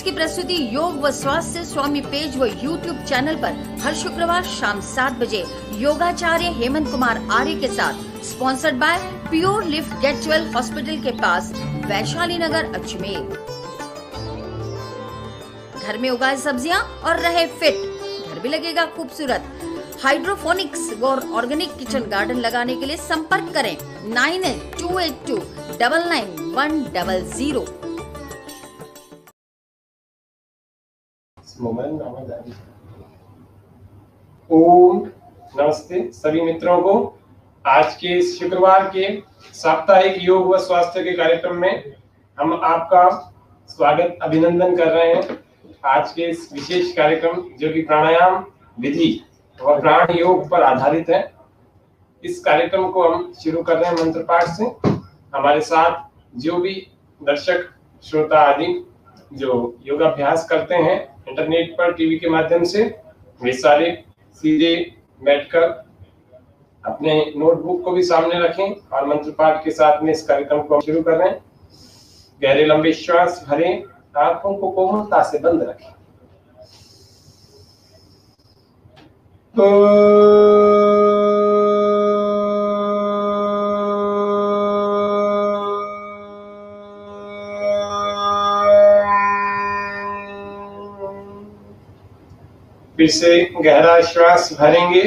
की प्रस्तुति योग व स्वास्थ्य स्वामी पेज व यूट्यूब चैनल पर हर शुक्रवार शाम 7 बजे योगाचार्य हेमंत कुमार आर्य के साथ sponsored by pure lift get well hospital के पास वैशाली नगर अजमेर। घर में उगाए सब्जियां और रहे फिट, घर भी लगेगा खूबसूरत। हाइड्रोफोनिक्स और ऑर्गेनिक किचन गार्डन लगाने के लिए संपर्क करें 9828299100। ओम नमस्ते सभी मित्रों को। आज के इस शुक्रवार के साप्ताहिक योग व स्वास्थ्य के कार्यक्रम में हम आपका स्वागत अभिनंदन कर रहे हैं। आज के इस विशेष कार्यक्रम जो कि प्राणायाम विधि और प्राण योग पर आधारित है, इस कार्यक्रम को हम शुरू कर रहे हैं मंत्र पाठ से। हमारे साथ जो भी दर्शक श्रोता आदि जो योगाभ्यास करते हैं इंटरनेट पर टीवी के माध्यम से, वे सारे सीधे बैठकर अपने नोटबुक को भी सामने रखें और मंत्र पाठ के साथ में इस कार्यक्रम को शुरू कर रहे हैं। गहरे लंबे श्वास भरें, आंखों को कोमलता से बंद रखें। फिर से गहरा श्वास भरेंगे।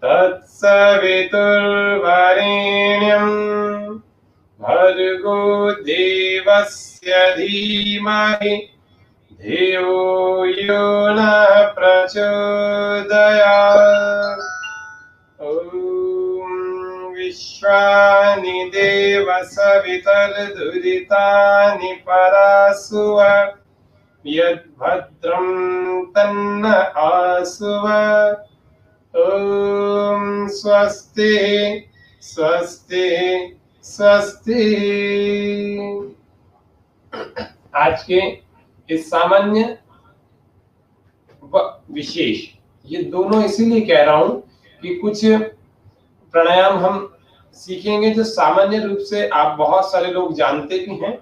तत्सवितुर्वरेण्यं भर्गो देवस्य धीमहि धियो यो नः प्रचोदयात्। ॐ विश्वानि देव सवितर्दुरितानि परासुव यद्भद्रं तन्न आसुव। ओम स्वस्ति स्वस्ति स्वस्ति। आज के इस सामान्य व विशेष, ये दोनों इसीलिए कह रहा हूं कि कुछ प्राणायाम हम सीखेंगे जो सामान्य रूप से आप बहुत सारे लोग जानते भी हैं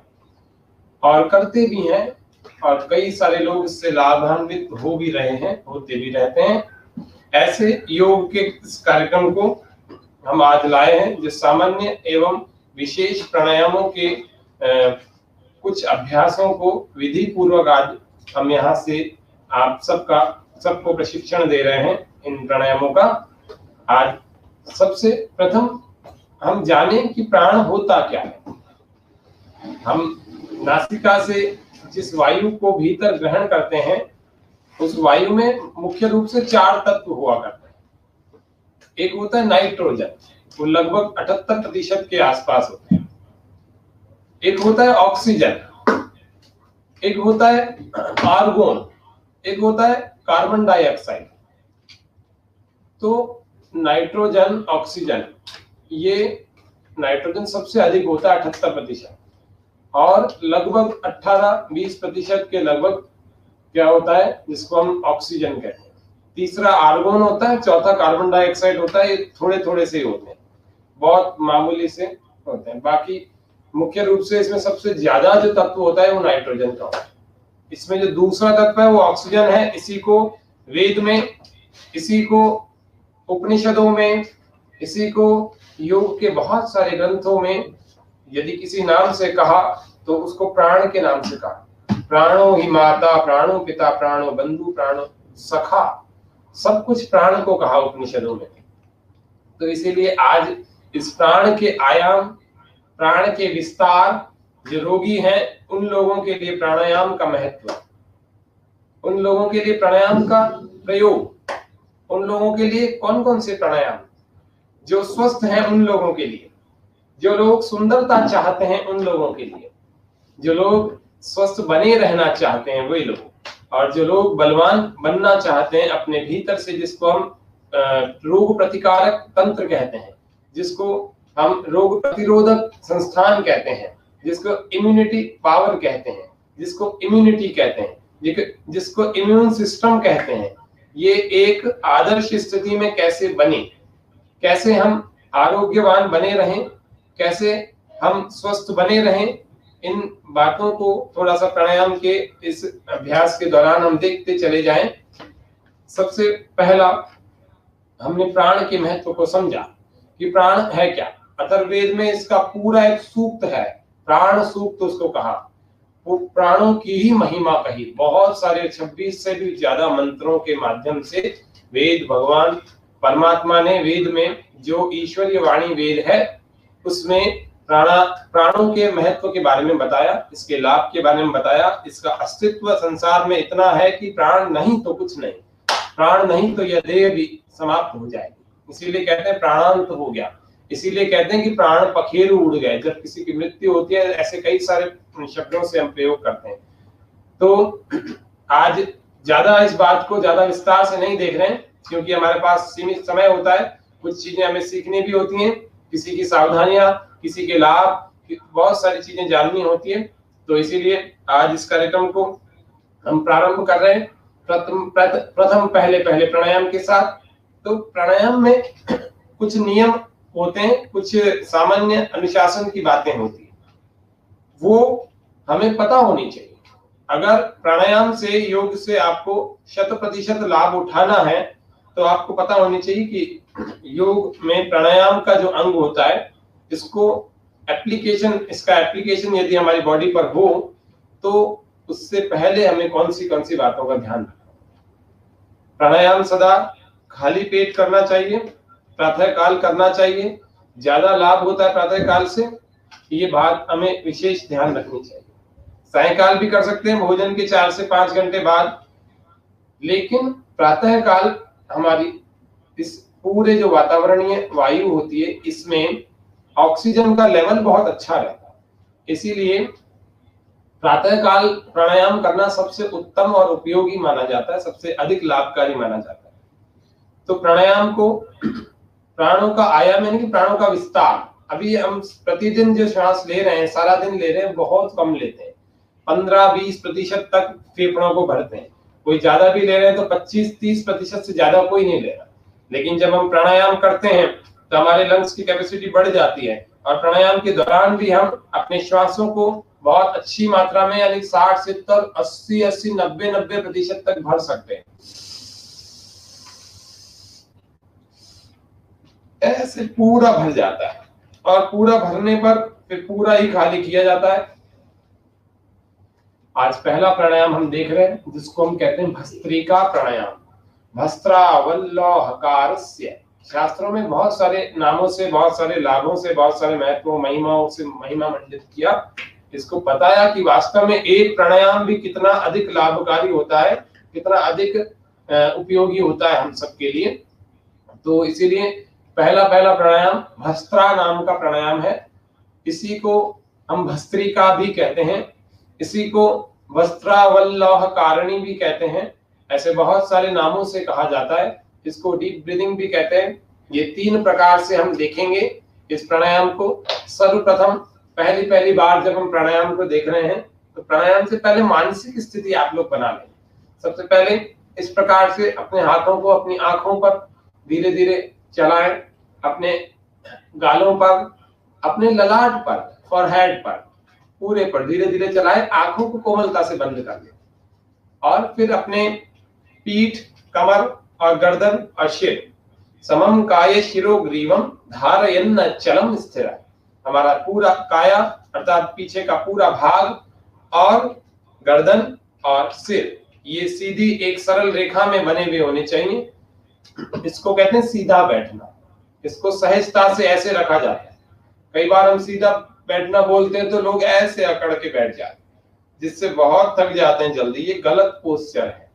और करते भी हैं, और कई सारे लोग इससे लाभान्वित हो भी रहे हैं, होते भी रहते हैं। ऐसे योग के इस कार्यक्रम को हम आज लाए हैं जो सामान्य एवं विशेष प्राणायामों के कुछ अभ्यासों को विधि पूर्वक आज हम यहाँ से आप सबको प्रशिक्षण दे रहे हैं इन प्राणायामों का। आज सबसे प्रथम हम जानें कि प्राण होता क्या है। हम नासिका से जिस वायु को भीतर ग्रहण करते हैं, उस वायु में मुख्य रूप से 4 तत्व हुआ करते हैं। एक होता है नाइट्रोजन, वो लगभग 78% के आसपास होते हैं। एक होता है ऑक्सीजन, एक होता है आर्गोन, एक होता है कार्बन डाइऑक्साइड। तो नाइट्रोजन, ऑक्सीजन, ये नाइट्रोजन सबसे अधिक होता है 78%, और लगभग 18-20% के लगभग क्या होता है जिसको हम ऑक्सीजन कहते हैं। तीसरा आर्गोन होता है, चौथा कार्बन डाइऑक्साइड होता है। ये थोड़े थोड़े से होते हैं, बहुत मामूली से होते हैं। बाकी मुख्य रूप से इसमें सबसे ज्यादा जो तत्व होता है वो नाइट्रोजन का होता है। इसमें जो दूसरा तत्व है वो ऑक्सीजन है। इसी को वेद में, इसी को उपनिषदों में, इसी को योग के बहुत सारे ग्रंथों में यदि किसी नाम से कहा तो उसको प्राण के नाम से कहा। प्राणो ही माता, प्राणो पिता, प्राणो बंधु, प्राणो सखा, सब कुछ प्राण को कहा उपनिषदों में। तो इसीलिए आज इस प्राण के आयाम, प्राण के विस्तार, जो रोगी हैं उन लोगों के लिए प्राणायाम का महत्व, उन लोगों के लिए प्राणायाम का प्रयोग, उन लोगों के लिए कौन कौन से प्राणायाम जो स्वस्थ हैं उन लोगों के लिए, जो लोग सुंदरता चाहते हैं उन लोगों के लिए, जो लोग स्वस्थ बने रहना चाहते हैं वही लोग, और जो लोग बलवान बनना चाहते हैं अपने भीतर से, जिसको हम रोग प्रतिकारक तंत्र कहते हैं, जिसको हम रोग प्रतिरोधक संस्थान कहते हैं, जिसको इम्यूनिटी पावर कहते हैं, जिसको इम्यूनिटी कहते हैं, जिसको इम्यून सिस्टम कहते हैं, ये एक आदर्श स्थिति में कैसे बने, कैसे हम आरोग्यवान बने रहें, कैसे हम स्वस्थ बने रहें, इन बातों को थोड़ा सा प्राणायाम के इस अभ्यास के दौरान हम देखते चले जाएं। सबसे पहला हमने प्राण के महत्व को समझा कि प्राण है क्या। अथर्ववेद में इसका पूरा एक सूक्त है, प्राण सूक्त उसको कहा। वो प्राणों की ही महिमा कही, बहुत सारे 26 से भी ज्यादा मंत्रों के माध्यम से वेद, भगवान परमात्मा ने वेद में जो ईश्वरीय वाणी वेद है उसमें प्राणों के महत्व के बारे में बताया, इसके लाभ के बारे में बताया। इसका अस्तित्व संसार में इतना है कि प्राण नहीं तो कुछ नहीं, प्राण नहीं तो यह देह भी समाप्त हो जाएगी, इसीलिए कहते हैं प्राणांत हो गया। इसीलिए कहते हैं कि प्राण पखेरु उड़ गए। जब किसी की मृत्यु होती है, ऐसे कई सारे शब्दों से हम प्रयोग करते हैं। तो आज ज्यादा इस बात को ज्यादा विस्तार से नहीं देख रहे हैं, क्योंकि हमारे पास सीमित समय होता है, कुछ चीजें हमें सीखनी भी होती हैं, किसी की सावधानियां, किसी के लाभ, बहुत सारी चीजें जाननी होती है। तो इसीलिए आज इस कार्यक्रम को हम प्रारंभ कर रहे हैं प्रथम पहले प्राणायाम के साथ। तो प्राणायाम में कुछ नियम होते हैं, कुछ सामान्य अनुशासन की बातें होती है, वो हमें पता होनी चाहिए। अगर प्राणायाम से, योग से आपको 100% लाभ उठाना है तो आपको पता होनी चाहिए कि योग में प्राणायाम का जो अंग होता है, इसका एप्लीकेशन यदि हमारी बॉडी पर हो तो उससे पहले हमें कौन सी बातों का ध्यान रखना। प्राणायाम सदा खाली पेट करना चाहिए, प्रातः काल करना चाहिए, ज्यादा लाभ होता है प्रातः काल से, ये बात हमें विशेष ध्यान रखनी चाहिए। सायंकाल भी कर सकते हैं, भोजन के 4 से 5 घंटे बाद, लेकिन प्रातः काल हमारी इस पूरे जो वातावरणीय वायु होती है, इसमें ऑक्सीजन का लेवल बहुत अच्छा रहता है। इसीलिए प्रातः काल प्राणायाम करना सबसे उत्तम और उपयोगी माना जाता है, सबसे अधिक लाभकारी माना जाता है। तो प्राणायाम को प्राणों का आयाम यानी कि प्राणों का विस्तार, अभी हम प्रतिदिन जो श्वास ले रहे हैं, सारा दिन ले रहे हैं, बहुत कम लेते हैं, 15-20% तक फेफड़ों को भरते हैं। कोई ज्यादा भी ले रहे हैं तो 25-30% से ज्यादा कोई नहीं ले रहा। लेकिन जब हम प्राणायाम करते हैं तो हमारे लंग्स की कैपेसिटी बढ़ जाती है, और प्राणायाम के दौरान भी हम अपने श्वासों को बहुत अच्छी मात्रा में, यानी 60, 70, 80, 90% तक भर सकते हैं। ऐसे पूरा भर जाता है, और पूरा भरने पर फिर पूरा ही खाली किया जाता है। आज पहला प्राणायाम हम देख रहे हैं, जिसको हम कहते हैं भस्त्रिका प्राणायाम। भस्त्रावल्लोहकारस्य, शास्त्रों में बहुत सारे नामों से, बहुत सारे लाभों से, बहुत सारे महत्वों, महिमाओं से महिमा मंडित किया, इसको बताया कि वास्तव में एक प्राणायाम भी कितना अधिक लाभकारी होता है, कितना अधिक उपयोगी होता है हम सबके लिए। तो इसीलिए पहला प्राणायाम भस्त्रा नाम का प्राणायाम है। इसी को हम भस्त्रिका भी कहते हैं, इसी को वस्त्रावल्लोहकारिणी भी कहते हैं, ऐसे बहुत सारे नामों से कहा जाता है। इसको डीप ब्रीदिंग भी कहते हैं। ये 3 प्रकार से हम देखेंगे इस प्राणायाम को। सर्वप्रथम पहली बार जब हम प्राणायाम को देख रहे हैं तो प्राणायाम से पहले मानसिक स्थिति आप लोग बना लें। सबसे पहले इस प्रकार से अपने हाथों को अपनी आंखों पर धीरे धीरे चलाएं, अपने गालों पर, अपने ललाट पर, फॉरहेड पर, पूरे पर धीरे धीरे चलाएं, आंखों को कोमलता से बंद कर लें, और फिर अपने पीठ, कमर और गर्दन और शिर, समम काय शिरो ग्रीवम धारयन् चलम स्थिर, हमारा पूरा काया अर्थात पीछे का पूरा भाग और गर्दन और सिर, ये सीधी एक सरल रेखा में बने हुए होने चाहिए। इसको कहते हैं सीधा बैठना। इसको सहजता से ऐसे रखा जाता है। कई बार हम सीधा बैठना बोलते हैं तो लोग ऐसे अकड़ के बैठ जाते हैं, जिससे बहुत थक जाते हैं जल्दी। ये गलत पोस्चर है।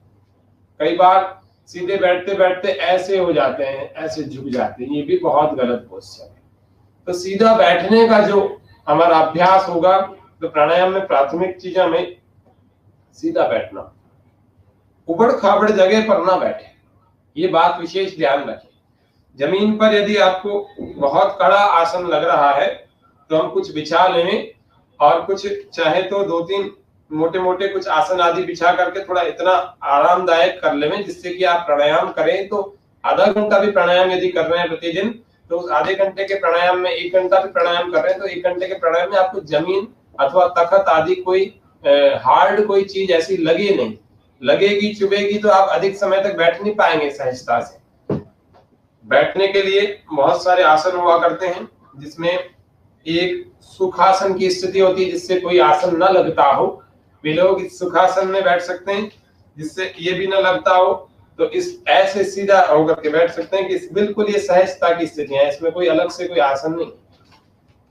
कई बार सीधे बैठते बैठते ऐसे हो जाते हैं, ऐसे झुक जाते हैं, ये भी बहुत गलत पोस्चर है। तो सीधा बैठने का जो हमारा अभ्यास होगा, तो प्राणायाम में प्राथमिक चीज हमें सीधा बैठना, उबड़ खाबड़ जगह पर ना बैठे, ये बात विशेष ध्यान रखें। जमीन पर यदि आपको बहुत कड़ा आसन लग रहा है तो हम कुछ बिछा लें, और कुछ चाहे तो 2-3 मोटे मोटे कुछ आसन आदि बिछा करके थोड़ा इतना आरामदायक कर लें, जिससे कि आप प्राणायाम करें तो आधा घंटा भी प्राणायाम यदि कर रहे हैं प्रतिदिन, तो उस आधे घंटे के प्राणायाम में 1 घंटा भी प्राणायाम कर रहे हैं, तो 1 घंटे के प्राणायाम में आपको जमीन अथवा तख्त आदि कोई हार्ड कोई चीज ऐसी लगे नहीं, लगेगी चुभेगी तो आप अधिक समय तक बैठ नहीं पाएंगे सहजता से। बैठने के लिए बहुत सारे आसन हुआ करते हैं, जिसमें एक सुखासन की स्थिति होती है, जिससे कोई आसन न लगता हो, वे लोग इस सुखासन में बैठ सकते हैं। जिससे ये भी न लगता हो तो इस ऐसे सीधा होकर के बैठ सकते हैं कि बिल्कुल ये सहजता की स्थिति है, इसमें कोई अलग से कोई आसन नहीं।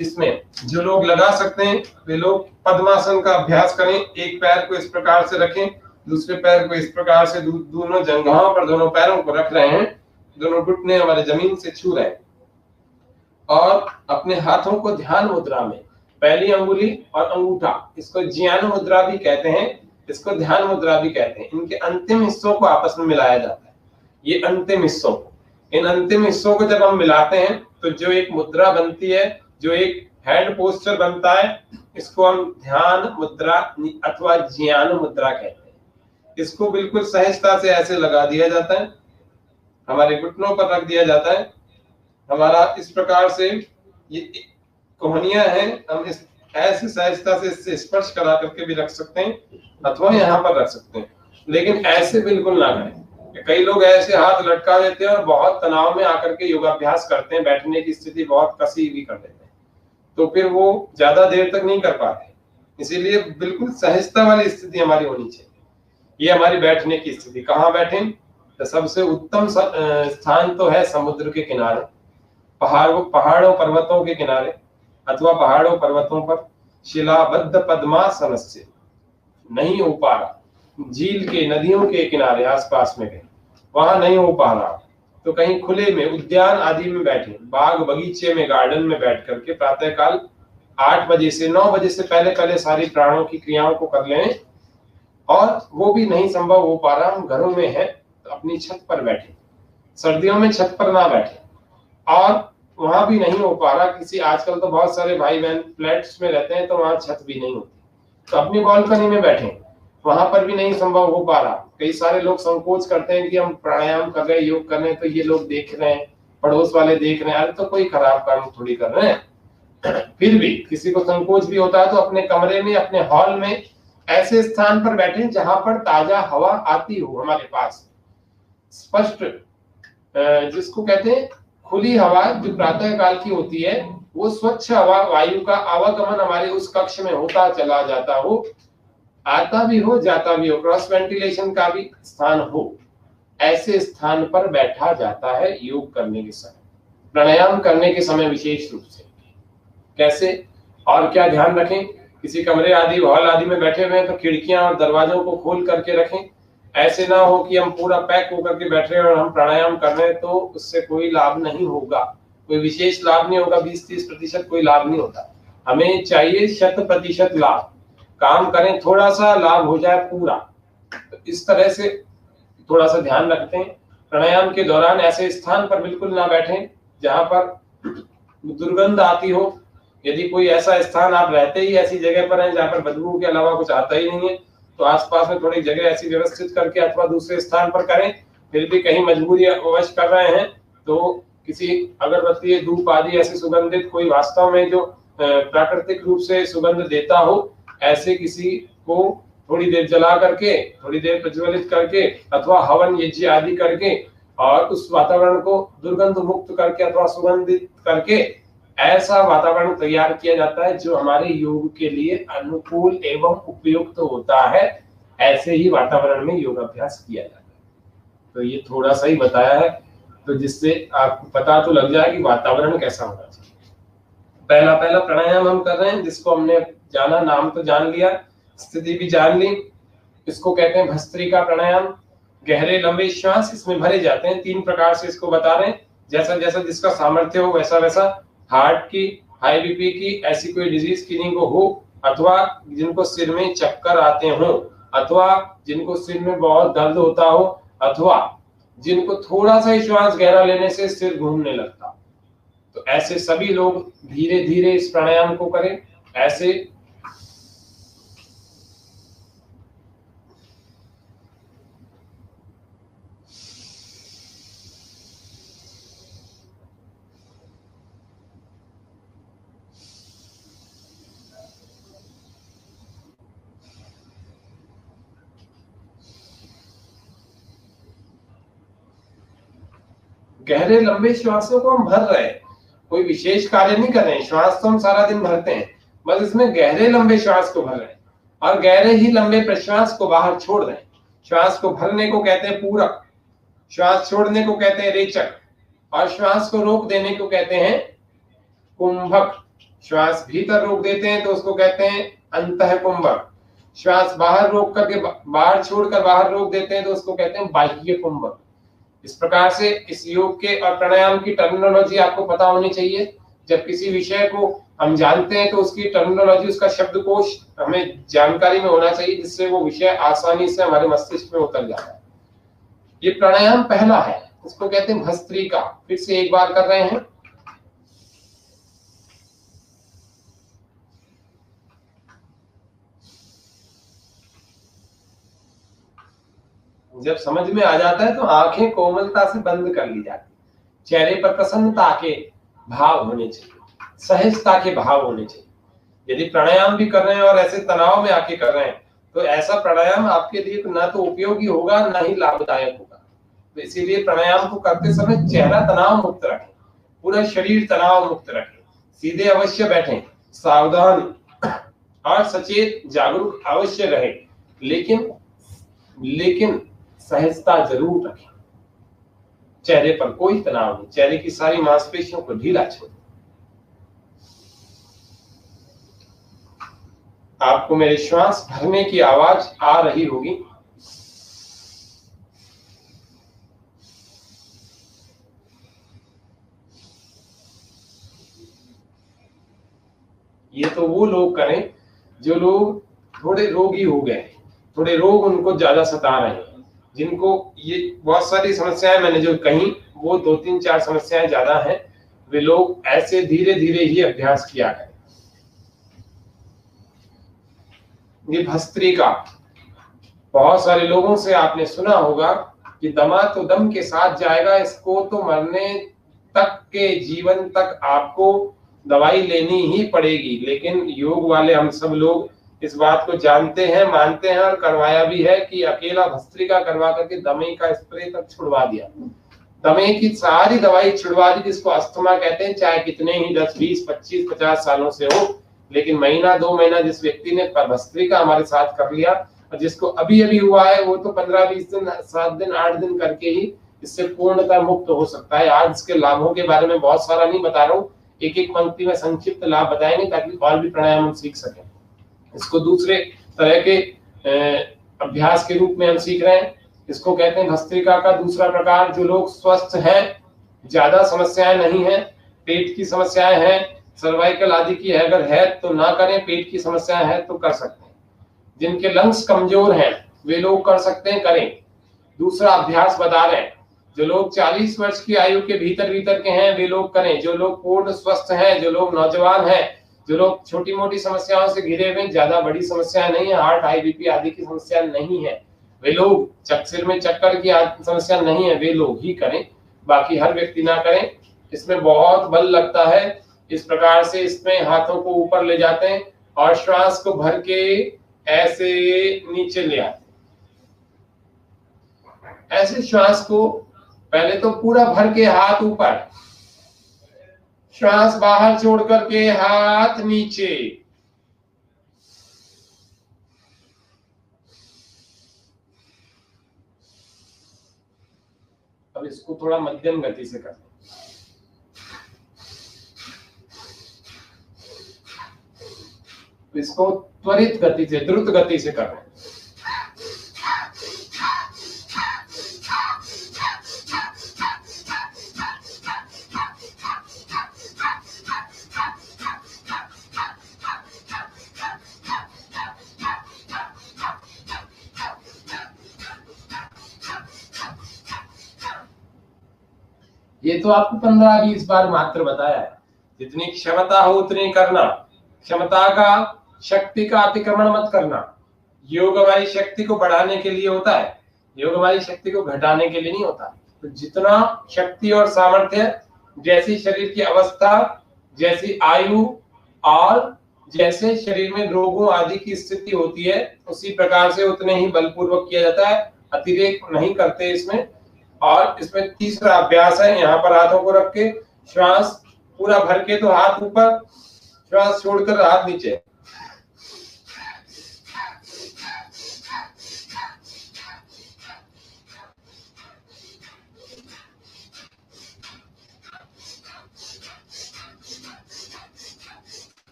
इसमें जो लोग लगा सकते हैं वे लोग पद्मासन का अभ्यास करें। एक पैर को इस प्रकार से रखें, दूसरे पैर को इस प्रकार से दोनों जंघाओं पर दोनों पैरों को रख रहे हैं, दोनों घुटने हमारे जमीन से छू रहे हैं, और अपने हाथों को ध्यान मुद्रा में, पहली अंगुली और अंगूठा, इसको ज्ञान मुद्रा भी कहते हैं, इसको ध्यान मुद्रा भी कहते हैं। इनके अंतिम हिस्सों को आपस में मिलाया जाता है। ये अंतिम हिस्सों को, इन अंतिम हिस्सों को जब हम मिलाते हैं तो जो एक मुद्रा बनती है, जो एक हैंड पोस्चर बनता है, इसको हम ध्यान मुद्रा अथवा ज्ञान मुद्रा कहते हैं। इसको बिल्कुल सहजता से ऐसे लगा दिया जाता है, हमारे घुटनों पर रख दिया जाता है। हमारा इस प्रकार से ये कोहनियां हैं, हम इस ऐसे सहजता से इससे स्पर्श करा करके भी रख सकते हैं, अथवा यहाँ पर रख सकते हैं, लेकिन ऐसे बिल्कुल ना करें। कई लोग ऐसे हाथ लटका देते हैं और बहुत तनाव में आकर के योगाभ्यास करते हैं, बैठने की स्थिति बहुत कसी भी कर देते हैं, तो फिर वो ज्यादा देर तक नहीं कर पाते। इसीलिए बिल्कुल सहजता वाली स्थिति हमारी होनी चाहिए। ये हमारी बैठने की स्थिति। कहाँ बैठे? तो सबसे उत्तम स्थान तो है समुद्र के किनारे, पहाड़ों पर्वतों के किनारे, अथवा पहाड़ों पर्वतों पर शिलाबद्ध पद्मासन से नहीं हो पा रहा, झील के नदियों के किनारे आसपास में गए, वहां नहीं हो पा रहा, तो कहीं खुले में उद्यान आदि में बैठे, बाग बगीचे में, गार्डन में बैठ करके प्रातः काल 8 बजे से 9 बजे से पहले सारी प्राणों की क्रियाओं को कर लें। और वो भी नहीं संभव हो पा रहा, हम घरों में है तो अपनी छत पर बैठे, सर्दियों में छत पर ना बैठे, और वहां भी नहीं हो पा रहा किसी, आजकल तो बहुत सारे भाई बहन फ्लैट्स में रहते हैं तो वहां छत भी नहीं होती, तो अपनी बालकनी में बैठे, वहां पर भी नहीं संभव हो पा रहा। कई सारे लोग संकोच करते हैं कि हम प्राणायाम कर रहे हैं, योग कर रहे हैं, तो ये लोग देख रहे हैं, पड़ोस वाले देख रहे हैं, अरे तो कोई खराब काम थोड़ी कर रहे हैं। फिर भी किसी को संकोच भी होता है तो अपने कमरे में, अपने हॉल में ऐसे स्थान पर बैठे जहां पर ताजा हवा आती हो हमारे पास, स्पष्ट, जिसको कहते हैं खुली हवा, जो प्रातः काल की होती है, वो स्वच्छ हवा, वायु का आवागमन हमारे उस कक्ष में होता चला जाता हो, आता भी हो जाता भी हो, क्रॉस वेंटिलेशन का भी स्थान हो, ऐसे स्थान पर बैठा जाता है योग करने के समय, प्राणायाम करने के समय विशेष रूप से। कैसे और क्या ध्यान रखें? किसी कमरे आदि, हॉल आदि में बैठे हुए हैं तो खिड़कियां और दरवाजों को खोल करके रखें। ऐसे ना हो कि हम पूरा पैक होकर के बैठ रहे हैं और हम प्राणायाम कर रहे हैं, तो उससे कोई लाभ नहीं होगा, कोई विशेष लाभ नहीं होगा, 20-30% कोई लाभ नहीं होता। हमें चाहिए 100% लाभ, काम करें थोड़ा सा, लाभ हो जाए पूरा। तो इस तरह से थोड़ा सा ध्यान रखते हैं। प्राणायाम के दौरान ऐसे स्थान पर बिल्कुल ना बैठें जहां पर दुर्गंध आती हो। यदि कोई ऐसा स्थान, आप रहते ही ऐसी जगह पर हैं जहां पर बदबू के अलावा कुछ आता ही नहीं है, तो आसपास में थोड़ी जगह ऐसी व्यवस्थित करके अथवा दूसरे स्थान पर करें। फिर भी कहीं मजबूरी अवश्य कर रहे हैं तो किसी अगरबत्ती, धूप आदि ऐसे सुगंधित, कोई वास्तव में जो प्राकृतिक रूप से सुगंध देता हो, ऐसे किसी को थोड़ी देर जला करके, थोड़ी देर प्रज्वलित करके, अथवा हवन यज्ञ आदि करके, और उस वातावरण को दुर्गंध मुक्त करके अथवा सुगंधित करके ऐसा वातावरण तैयार किया जाता है जो हमारे योग के लिए अनुकूल एवं उपयुक्त होता है। ऐसे ही वातावरण में योगाभ्यास किया जाता है। तो ये थोड़ा सा ही बताया है, तो जिससे आपको पता तो लग जाए कि वातावरण कैसा होना चाहिए। पहला प्राणायाम हम कर रहे हैं, जिसको हमने जाना, नाम तो जान लिया, स्थिति भी जान ली। इसको कहते हैं भस्त्रिका प्राणायाम। गहरे लंबे श्वास इसमें भरे जाते हैं। 3 प्रकार से इसको बता रहे हैं, जैसा जैसा जिसका सामर्थ्य हो वैसा वैसा हार्ट की, हाई बीपी की ऐसी कोई डिजीज किन्हीं को हो, अथवा जिनको सिर में चक्कर आते हो, अथवा जिनको सिर में बहुत दर्द होता हो, अथवा जिनको थोड़ा सा ही श्वास गहरा लेने से सिर घूमने लगता, तो ऐसे सभी लोग धीरे धीरे इस प्राणायाम को करें। ऐसे गहरे लंबे श्वासों को हम भर रहे हैं, कोई विशेष कार्य नहीं कर रहे हैं, श्वास तो हम सारा दिन भरते हैं, बस इसमें गहरे लंबे श्वास को भर रहे हैं और गहरे ही लंबे प्रश्वास को बाहर छोड़ रहे हैं। श्वास को भरने को कहते हैं पूरक, श्वास छोड़ने को कहते हैं रेचक, और श्वास को रोक देने को कहते हैं कुंभक। श्वास भीतर रोक देते हैं तो उसको कहते हैं अंतः कुंभक। श्वास बाहर रोक करके बाहर छोड़कर बाहर रोक देते हैं तो उसको कहते हैं बाह्य कुंभक। इस प्रकार से इस योग के और प्राणायाम की टर्मिनोलॉजी आपको पता होनी चाहिए। जब किसी विषय को हम जानते हैं तो उसकी टर्मिनोलॉजी, उसका शब्दकोश हमें जानकारी में होना चाहिए, जिससे वो विषय आसानी से हमारे मस्तिष्क में उतर जाता है। ये प्राणायाम पहला है, इसको कहते हैं भस्त्रिका। फिर से एक बार कर रहे हैं। जब समझ में आ जाता है तो आंखें कोमलता से बंद कर ली जाती, चेहरे पर प्रसन्नता के भाव होने चाहिए, सहजता के भाव होने चाहिए। यदि प्राणायाम भी कर रहे हैं और ऐसे तनाव में आके कर रहे हैं तो ऐसा प्राणायाम आपके लिए ना तो उपयोगी होगा ना ही लाभदायक होगा। तो इसीलिए प्राणायाम को करते समय चेहरा तनाव मुक्त रखें, पूरा शरीर तनाव मुक्त रखें, सीधे अवश्य बैठें, सावधान और सचेत जागरूक अवश्य रहे, लेकिन सहजता जरूर रखें। चेहरे पर कोई तनाव नहीं, चेहरे की सारी मांसपेशियों को ढीला छोड़। आपको मेरे श्वास भरने की आवाज आ रही होगी। ये तो वो लोग करें जो लोग थोड़े रोगी हो गए, थोड़े रोग उनको ज्यादा सता रहे हैं, जिनको ये बहुत सारी समस्याएं मैंने जो कही वो 2-3-4 समस्याएं ज्यादा हैं, वे लोग ऐसे धीरे धीरे ही अभ्यास किया करें। ये भस्त्रिका, बहुत सारे लोगों से आपने सुना होगा कि दमा तो दम के साथ जाएगा, इसको तो मरने तक के जीवन तक आपको दवाई लेनी ही पड़ेगी। लेकिन योग वाले हम सब लोग इस बात को जानते हैं, मानते हैं और करवाया भी है कि अकेला भस्त्रिका करवा करके दमे का स्प्रे तक छुड़वा दिया, दमे की सारी दवाई छुड़वा दी, जिसको अस्थमा कहते हैं, चाहे कितने ही 10, 20, 25, 50 सालों से हो। लेकिन महीना 2 महीना जिस व्यक्ति ने भस्त्रिका हमारे साथ कर लिया और जिसको अभी अभी हुआ है, वो तो 15-20 दिन, 7 दिन, 8 दिन करके ही इससे पूर्णतः मुक्त हो सकता है। आज इसके लाभों के बारे में बहुत सारा नहीं बता रहा हूँ, एक एक पंक्ति में संक्षिप्त लाभ बताएंगे ताकि और भी प्राणायाम हम सीख सकें। इसको दूसरे तरह के अभ्यास के रूप में हम सीख रहे हैं। इसको कहते हैं भस्त्रिका का दूसरा प्रकार। जो लोग स्वस्थ हैं, ज्यादा समस्याएं नहीं है, पेट की समस्याएं हैं, सर्वाइकल आदि की अगर है तो ना करें, पेट की समस्याएं है तो कर सकते हैं। जिनके लंग्स कमजोर हैं वे लोग कर सकते हैं, करें। दूसरा अभ्यास बता रहे हैं, जो लोग 40 वर्ष की आयु के भीतर के हैं वे लोग करें। जो लोग पूर्ण स्वस्थ हैं, जो लोग नौजवान हैं, जो लोग छोटी मोटी समस्याओं से घिरे हुए, ज्यादा बड़ी समस्याएं नहीं है, हार्ट, हाई बीपी आदि की समस्या नहीं है, वे लोग, सिर में चक्कर की समस्या नहीं है, वे लोग ही करें, बाकी हर व्यक्ति ना करें। इसमें बहुत बल लगता है। इस प्रकार से इसमें हाथों को ऊपर ले जाते हैं और श्वास को भर के ऐसे नीचे ले आते हैं। ऐसे श्वास को पहले तो पूरा भर के हाथ ऊपर, श्वास बाहर छोड़ करके हाथ नीचे, अब इसको थोड़ा मध्यम गति से करते हैं। इसको त्वरित गति से, द्रुत गति से कर रहे हैं। ये तो आपको 15-20 बार मात्र बताया है। जितनी क्षमता हो उतनी करना, क्षमता का, शक्ति का अतिक्रमण मत करना। योग हमारी शक्ति को बढ़ाने के लिए होता है, योग हमारी शक्ति को घटाने के लिए नहीं होता। तो जितना शक्ति और सामर्थ्य, जैसी शरीर की अवस्था, जैसी आयु और जैसे शरीर में रोगों आदि की स्थिति होती है, उसी प्रकार से उतने ही बलपूर्वक किया जाता है, अतिरेक नहीं करते इसमें। और इसमें तीसरा अभ्यास है, यहाँ पर हाथों को रख के श्वास पूरा भर के, तो हाथ ऊपर, श्वास छोड़कर हाथ नीचे।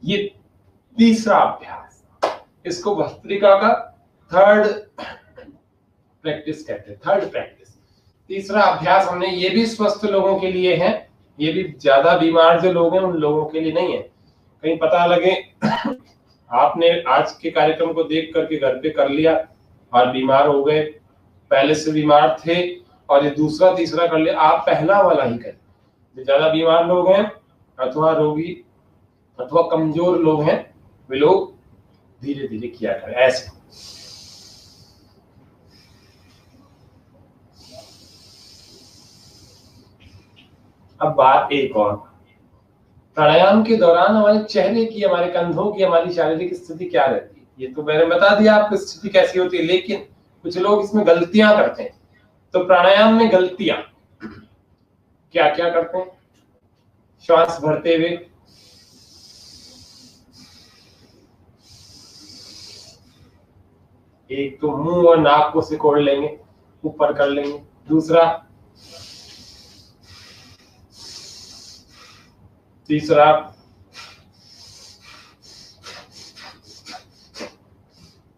ये तीसरा अभ्यास, इसको भस्त्रिका का थर्ड प्रैक्टिस कहते हैं, थर्ड प्रैक्टिस। तीसरा अभ्यास हमने, ये भी स्वस्थ लोगों के लिए है, ये भी ज्यादा बीमार जो लोग हैं उन लोगों के लिए नहीं है। कहीं पता लगे आपने आज के कार्यक्रम को देख करके घर पे कर लिया और बीमार हो गए, पहले से बीमार थे और ये दूसरा तीसरा कर लिया, आप पहला वाला ही करें। जो ज्यादा बीमार लोग हैं अथवा रोगी अथवा कमजोर लोग हैं, वे लोग धीरे धीरे किया करें ऐसे। अब बात एक और, प्राणायाम के दौरान हमारे चेहरे की, हमारे कंधों की, हमारी शारीरिक स्थिति क्या रहती है, ये तो मैंने बता दिया आपको स्थिति कैसी होती है। लेकिन कुछ लोग इसमें गलतियां करते हैं। तो प्राणायाम में गलतियां क्या क्या करते हैं? श्वास भरते हुए एक तो मुंह और नाक को सिकोड़ लेंगे, ऊपर कर लेंगे। दूसरा, तीसरा,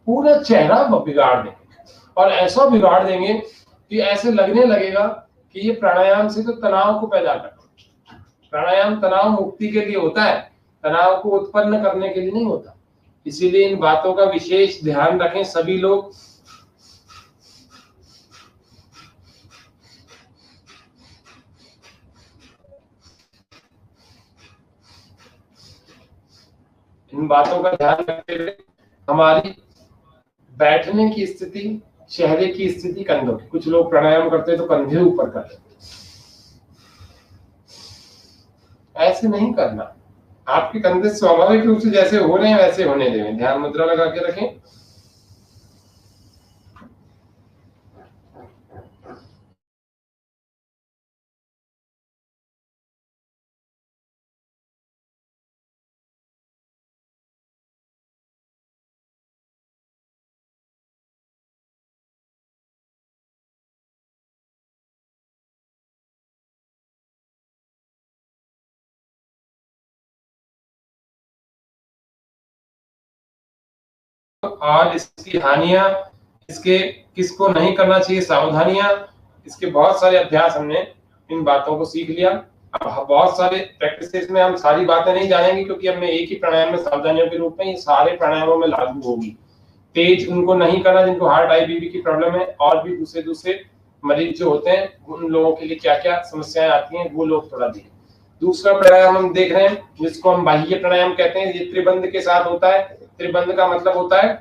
पूरा चेहरा बिगाड़ देंगे और ऐसा बिगाड़ देंगे कि ऐसे लगने लगेगा कि ये प्राणायाम से तो तनाव को पैदा करता है। प्राणायाम तनाव मुक्ति के लिए होता है, तनाव को उत्पन्न करने के लिए नहीं होता। इसीलिए इन बातों का विशेष ध्यान रखें सभी लोग। इन बातों का ध्यान रखते हुए हमारी बैठने की स्थिति, चेहरे की स्थिति, कंधों की, कुछ लोग प्राणायाम करते हैं तो कंधे ऊपर कर लेते, ऐसे नहीं करना। आपके कंधे स्वाभाविक रूप से जैसे हो रहे हैं वैसे होने दें। ध्यान मुद्रा लगा के रखें। और इसकी हानियां, इसके किसको नहीं करना चाहिए, सावधानियां, इसके बहुत सारे अभ्यास हमने इन बातों को सीख लिया। अब बहुत सारे प्रैक्टिसेस में हम सारी बातें नहीं जानेंगे क्योंकि हमने एक ही प्राणायाम में सावधानियों के रूप में ये सारे प्राणायामों में लागू होगी। तेज उनको नहीं करना जिनको हार्ट IBP की प्रॉब्लम है, और भी दूसरे दूसरे मरीज जो होते हैं उन लोगों के लिए क्या क्या समस्याएं आती हैं वो लोग थोड़ा देखें। दूसरा प्राणायाम हम देख रहे हैं जिसको हम बाह्य प्राणायाम कहते हैं। ये त्रिबंध के साथ होता है। त्रिबंध का मतलब होता है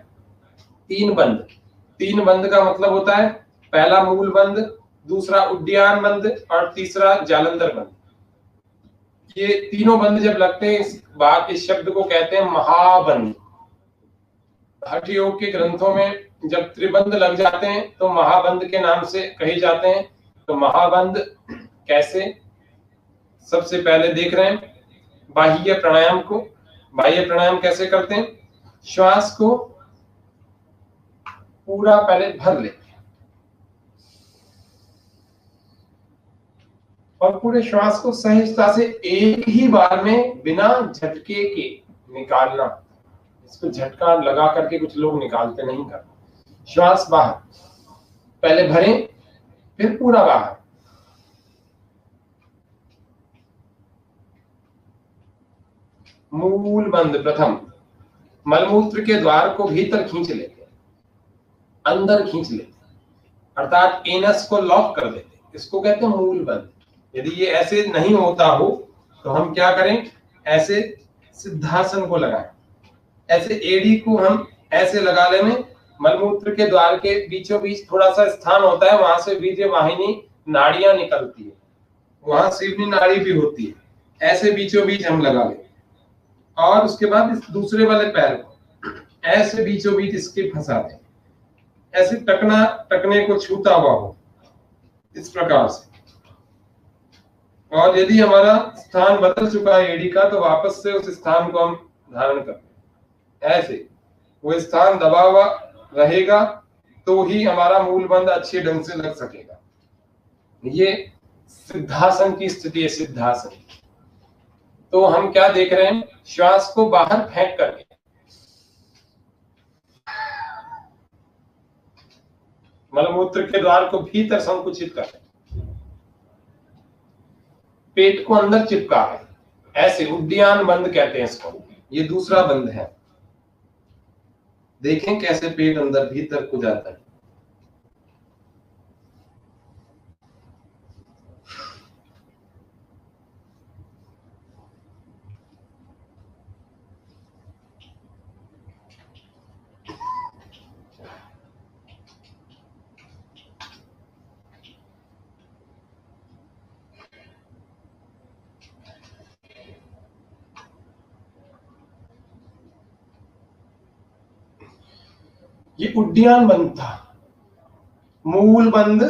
तीन बंद। तीन बंद का मतलब होता है पहला मूल बंद, दूसरा उद्यान बंद और तीसरा जालंधर बंद। ये तीनों बंद जब लगते हैं इस शब्द को कहते हैं महाबंद। हठ योग के ग्रंथों में जब त्रिबंध लग जाते हैं तो महाबंद के नाम से कहे जाते हैं। तो महाबंद कैसे, सबसे पहले देख रहे हैं बाह्य प्राणायाम को। बाह्य प्राणायाम कैसे करते हैं? श्वास को पूरा पहले भर लेते हैं और पूरे श्वास को सहजता से एक ही बार में बिना झटके के निकालना। इसको झटका लगा करके कुछ लोग निकालते नहीं करते। श्वास बाहर, पहले भरें फिर पूरा बाहर। मूल बंद प्रथम, मलमूत्र के द्वार को भीतर खींच लेते हैं, अंदर खींच लेते हैं। अर्थात एनस को लॉक कर देते हैं, इसको कहते हैं मूल बंध। यदि ये ऐसे नहीं होता हो तो हम क्या करें, ऐसे सिद्धासन को लगाएं, ऐसे एडी को हम ऐसे लगा ले में मलमूत्र के द्वार के बीचों बीच थोड़ा सा स्थान होता है, वहां से वीर्य वाहिनी नाड़ियां निकलती है, वहां सीवनी नाड़ी भी होती है, ऐसे बीचों बीच हम लगा लें। और उसके बाद इस दूसरे वाले पैर को ऐसे बीचों बीच इसके फंसा दें, ऐसे टकने को छूता हुआ हो, इस प्रकार से। और यदि हमारा स्थान बदल चुका है एडी का, तो वापस से उस स्थान को हम धारण करते हैं, ऐसे वो स्थान दबा हुआ रहेगा तो ही हमारा मूल बंध अच्छे ढंग से लग सकेगा। ये सिद्धासन की स्थिति है, सिद्धासन। तो हम क्या देख रहे हैं, श्वास को बाहर फेंक करके मलमूत्र के द्वार को भीतर संकुचित कर, पेट को अंदर चिपका है, ऐसे उड्डयन बंद कहते हैं इसको। ये दूसरा बंद है, देखें कैसे पेट अंदर भीतर को जाता है। ये उड्डयन बंद था, मूल बंद,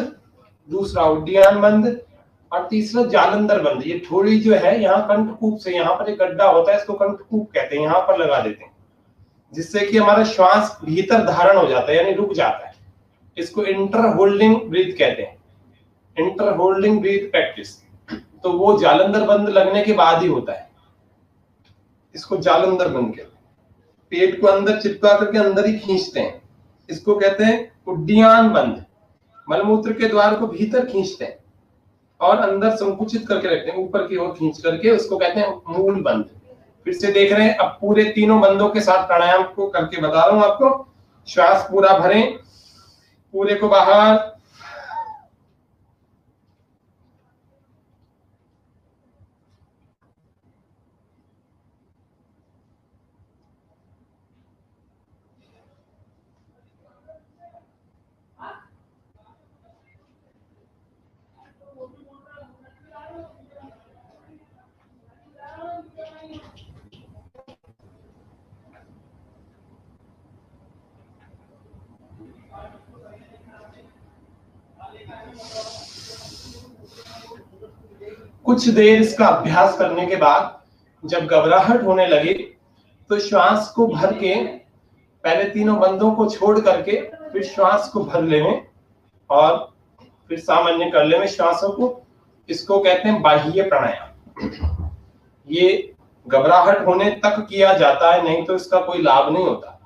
दूसरा उड्डयन बंद, और तीसरा जालंधर बंद। ये थोड़ी जो है यहाँ कंठकूप से, यहाँ पर एक गड्ढा होता है, इसको कंठकूप कहते हैं, यहाँ पर लगा देते हैं, जिससे कि हमारा श्वास भीतर धारण हो जाता है, यानी रुक जाता है। इसको इंटर होल्डिंग ब्रीथ कहते हैं, इंटर होल्डिंग ब्रीथ प्रैक्टिस। तो वो जालंधर बंद लगने के बाद ही होता है, इसको जालंधर बंद कहते हैं। पेट को अंदर चिपका करके अंदर ही खींचते हैं, इसको कहते हैं उड्डयन बंद। मलमूत्र के द्वार को भीतर खींचते हैं और अंदर संकुचित करके रखते हैं, ऊपर की ओर खींच करके, उसको कहते हैं मूल बंद। फिर से देख रहे हैं, अब पूरे तीनों बंदों के साथ प्राणायाम को करके बता रहा हूं आपको। श्वास पूरा भरें, पूरे को बाहर, कुछ देर इसका अभ्यास करने के बाद जब घबराहट होने लगे तो श्वास को भर के, पहले तीनों बंदों को छोड़ करके फिर श्वास को भर लें और फिर सामान्य कर लें श्वासों को। इसको कहते हैं बाह्य प्राणायाम। ये घबराहट होने तक किया जाता है, नहीं तो इसका कोई लाभ नहीं होता।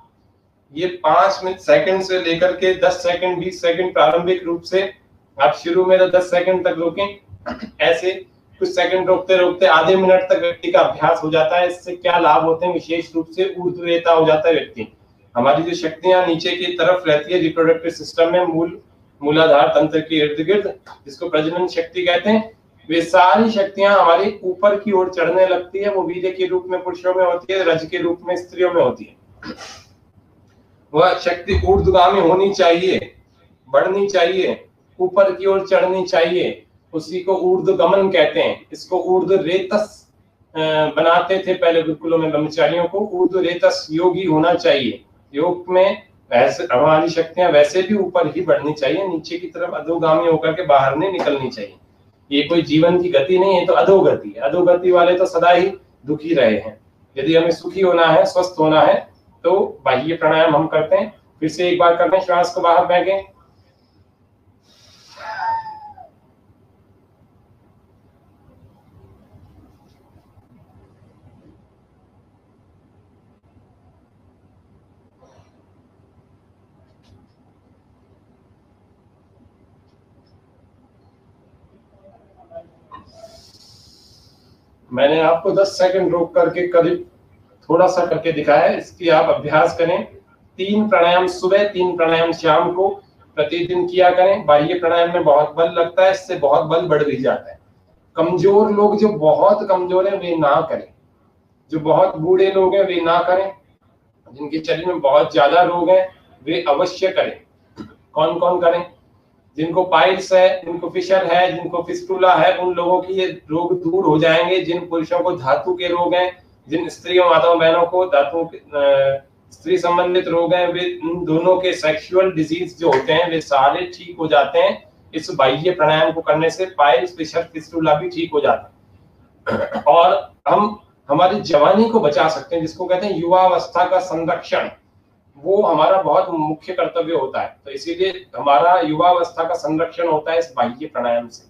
ये 5 सेकंड से लेकर के 10 सेकंड 20 सेकंड प्रारंभिक रूप से आप शुरू में तो 10 सेकंड तक रोकें, ऐसे कुछ सेकंड रोकते रोकते आधे मिनट तक व्यक्ति का अभ्यास हो जाता है। इससे क्या लाभ होते हैं, विशेष रूप से ऊर्ध्वरेता हो जाता है व्यक्ति। हमारी जो शक्तियां नीचे की तरफ रहती है रिप्रोडक्टिव सिस्टम में, मूलाधार तंत्र के इर्द गिर्द, जिसको प्रजनन शक्ति कहते हैं, वे सारी शक्तियां हमारी ऊपर की ओर चढ़ने लगती है। वो वीर्य के रूप में पुरुषों में होती है, रज के रूप में स्त्रियों में होती है। वह शक्ति ऊर्ध्वगामी होनी चाहिए, बढ़नी चाहिए, ऊपर की ओर चढ़नी चाहिए, उसी को ऊर्ध्वगमन कहते हैं। इसको ऊर्ध्वरेतस बनाते थे पहले गुरुकुलों में ब्रह्मचारियों को। ऊर्ध्वरेतस योगी होना चाहिए। योग में वैसे हमारी शक्तियां वैसे भी ऊपर ही बढ़नी चाहिए, नीचे की तरफ अधोगामी होकर के बाहर नहीं निकलनी चाहिए। ये कोई जीवन की गति नहीं है, तो अधोगति है। अधोगति वाले तो सदा ही दुखी रहे हैं। यदि हमें सुखी होना है, स्वस्थ होना है, तो बाह्य प्राणायाम हम करते हैं। फिर से एक बार करते हैं, श्वास को बाहर फेंकें, मैंने आपको 10 सेकंड रोक करके करीब थोड़ा सा करके दिखाया है। इसकी आप अभ्यास करें। 3 प्राणायाम सुबह, 3 प्राणायाम शाम को, प्रतिदिन किया करें। बाह्य प्राणायाम में बहुत बल लगता है, इससे बहुत बल बढ़ भी जाता है। कमजोर लोग, जो बहुत कमजोर हैं, वे ना करें। जो बहुत बूढ़े लोग हैं वे ना करें। जिनके शरीर में बहुत ज्यादा रोग हैं वे अवश्य करें। कौन कौन करें? जिनको पाइल्स है, जिनको फिशर है, जिनको फिस्टुला है, उन लोगों की ये रोग दूर हो जाएंगे। जिन पुरुषों को धातु के रोग हैं, जिन स्त्रियों माताओं बहनों को धातु स्त्री संबंधित रोग हैं, वे इन दोनों के सेक्सुअल डिजीज जो होते हैं वे सारे ठीक हो जाते हैं। इस बाह्य प्राणायाम को करने से पाइल्स, फिशर, फिस्टुला भी ठीक हो जाते हैं। और हम हमारी जवानी को बचा सकते हैं, जिसको कहते हैं युवावस्था का संरक्षण। वो हमारा बहुत मुख्य कर्तव्य होता है। तो इसीलिए हमारा युवावस्था का संरक्षण होता है इस बाह्य प्राणायाम से।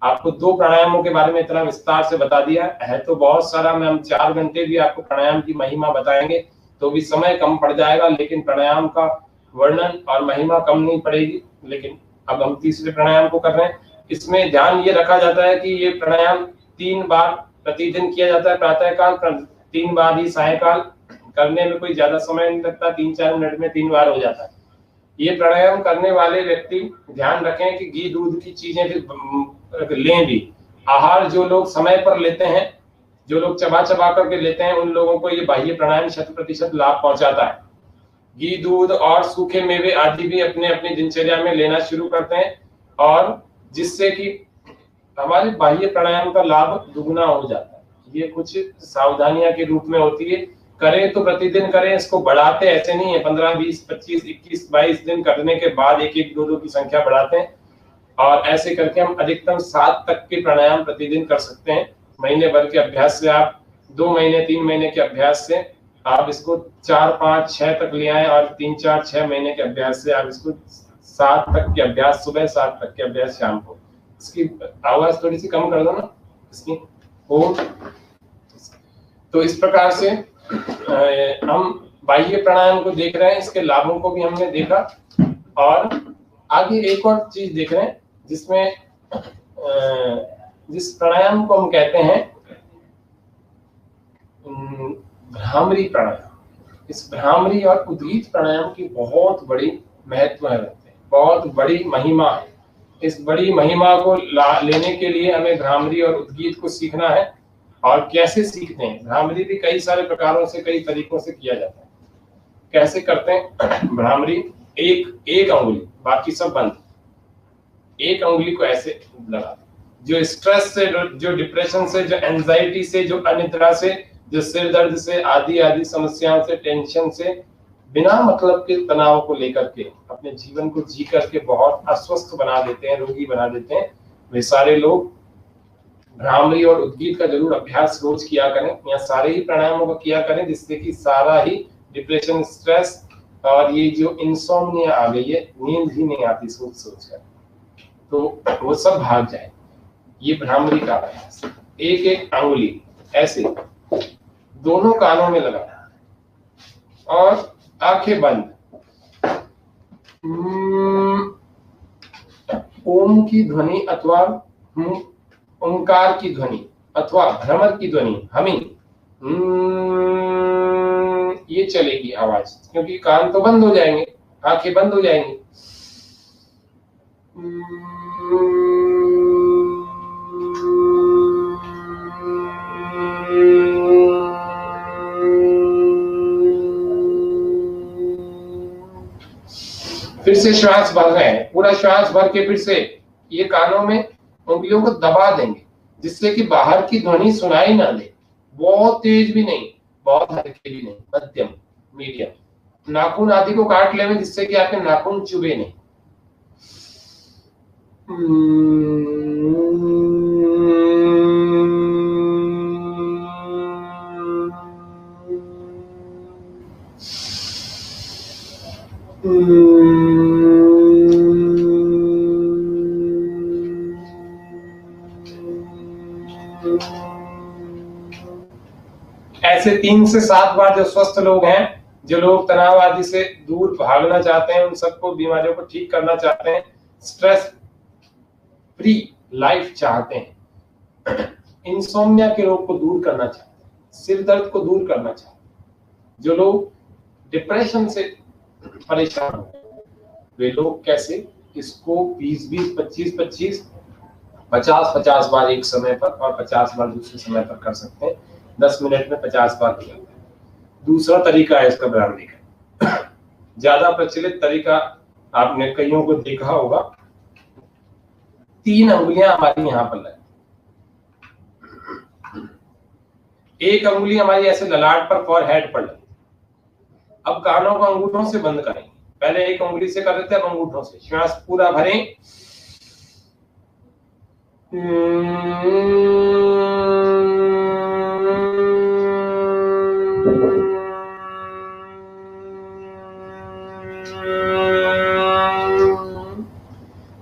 आपको 2 प्राणायामों के बारे में इतना विस्तार से बता दिया है तो बहुत सारा, मैं हम 4 घंटे भी आपको प्राणायाम की महिमा बताएंगे तो भी समय कम पड़ जाएगा, लेकिन प्राणायाम का वर्णन और महिमा कम नहीं पड़ेगी। लेकिन अब हम तीसरे प्राणायाम को कर रहे हैं। इसमें ध्यान ये रखा जाता है कि ये प्राणायाम 3 बार प्रतिदिन किया जाता है। प्रातःकाल 3 बार ही, सायंकाल करने में कोई ज्यादा समय नहीं लगता, 3-4 मिनट में 3 बार हो जाता है। ये प्राणायाम करने वाले व्यक्ति ध्यान रखें कि घी दूध की चीजें लें भी। आहार जो लोग समय पर लेते हैं, जो लोग चबा चबा करके लेते हैं, उन लोगों को ये बाह्य प्राणायाम 100% लाभ पहुंचाता है। घी दूध और सूखे मेवे आदि भी अपने अपनी दिनचर्या में लेना शुरू करते हैं, और जिससे कि हमारे बाह्य प्राणायाम का लाभ दुगुना हो जाता है। ये कुछ सावधानियां के रूप में होती है। करें तो प्रतिदिन करें, इसको बढ़ाते ऐसे नहीं है। 15, 20, 25, 21, 22 दिन करने के बाद 1-1, 2-2 की संख्या बढ़ाते हैं, और ऐसे करके हम अधिकतम 7 तक के प्राणायाम प्रतिदिन कर सकते हैं। महीने भर के अभ्यास से, आप 2 महीने 3 महीने के अभ्यास से आप इसको 4, 5, 6 तक ले आए, और 3, 4, 6 महीने के अभ्यास से आप इसको 7 तक के अभ्यास सुबह, 7 तक के अभ्यास शाम को। इसकी आवाज थोड़ी सी कम कर दो ना इसकी। तो इस प्रकार से हम बाह्य प्राणायाम को देख रहे हैं, इसके लाभों को भी हमने देखा, और आगे एक और चीज देख रहे हैं जिसमें जिस प्राणायाम को हम कहते हैं भ्रामरी प्राणायाम। इस भ्रामरी और उद्गीत प्राणायाम की बहुत बड़ी महत्व है, बहुत बड़ी महिमा है। इस बड़ी महिमा को लेने के लिए हमें भ्रामरी और उद्गीत को सीखना है। और कैसे सीखते हैं? भ्रामरी भी कई सारे प्रकारों से, कई तरीकों से किया जाता है। कैसे करते हैं भ्रामरी? एक अंगुली, बाकी सब बंद। एक अंगुली को ऐसे लगा। जो स्ट्रेस से, जो डिप्रेशन से, जो एंजाइटी से, जो अनिद्रा से, जो सिर दर्द से, आदि समस्याओं से, टेंशन से, बिना मतलब के तनाव को लेकर के अपने जीवन को जी करके बहुत अस्वस्थ बना देते हैं, रोगी बना देते हैं, वे सारे लोग भ्रामरी और उद्गीत का जरूर अभ्यास रोज किया करें, या सारे ही प्राणायामों को किया करें, जिससे कि सारा ही डिप्रेशन, स्ट्रेस और ये जो इंसोम्निया आ गई है, नींद ही नहीं आती सोच कर, तो वो सब भाग जाए। ये भ्रामरी का अभ्यास। एक अंगुली ऐसे दोनों कानों में लगाना और आंखें बंद। ओम की ध्वनि अथवा ओंकार की ध्वनि अथवा भ्रमर की ध्वनि, हमिंग, ये चलेगी आवाज, क्योंकि कान तो बंद हो जाएंगे, आंखें बंद हो जाएंगी। फिर से श्वास भर रहे हैं, पूरा श्वास भर के फिर से ये कानों में उंगलियों को दबा देंगे, जिससे कि बाहर की ध्वनि सुनाई ना दे। बहुत तेज भी नहीं, बहुत हल्के भी नहीं, मध्यम, मीडियम। नाखून आदि को काट लेंगे, जिससे कि आपके नाखून चुभे नहीं। ऐसे 3 से 7 बार जो स्वस्थ लोग हैं, जो लोग तनाव आदि से दूर भागना चाहते हैं, उन सबको बीमारियों को ठीक करना चाहते हैं, स्ट्रेस फ्री लाइफ चाहते हैं, इंसोम्निया के रोग को दूर करना चाहते हैं, सिर दर्द को दूर करना चाहते हैं, जो लोग डिप्रेशन से परेशान हो, वे लोग कैसे इसको 20-20, 25-25, 50-50 बार एक समय पर और 50 बार दूसरे समय पर कर सकते हैं। 10 मिनट में 50 बार हो जाता है। दूसरा तरीका है इसका बनाने का, ज्यादा प्रचलित तरीका आपने कईयों को देखा होगा। 3 अंगुलियां हमारी यहाँ पर लगी, एक अंगुली हमारी ऐसे ललाट पर फॉरहेड पर लगी। अब कानों को अंगूठों से बंद करेंगे। पहले एक अंगुली से कर रहे थे, अब अंगूठों से। श्वास पूरा भरें।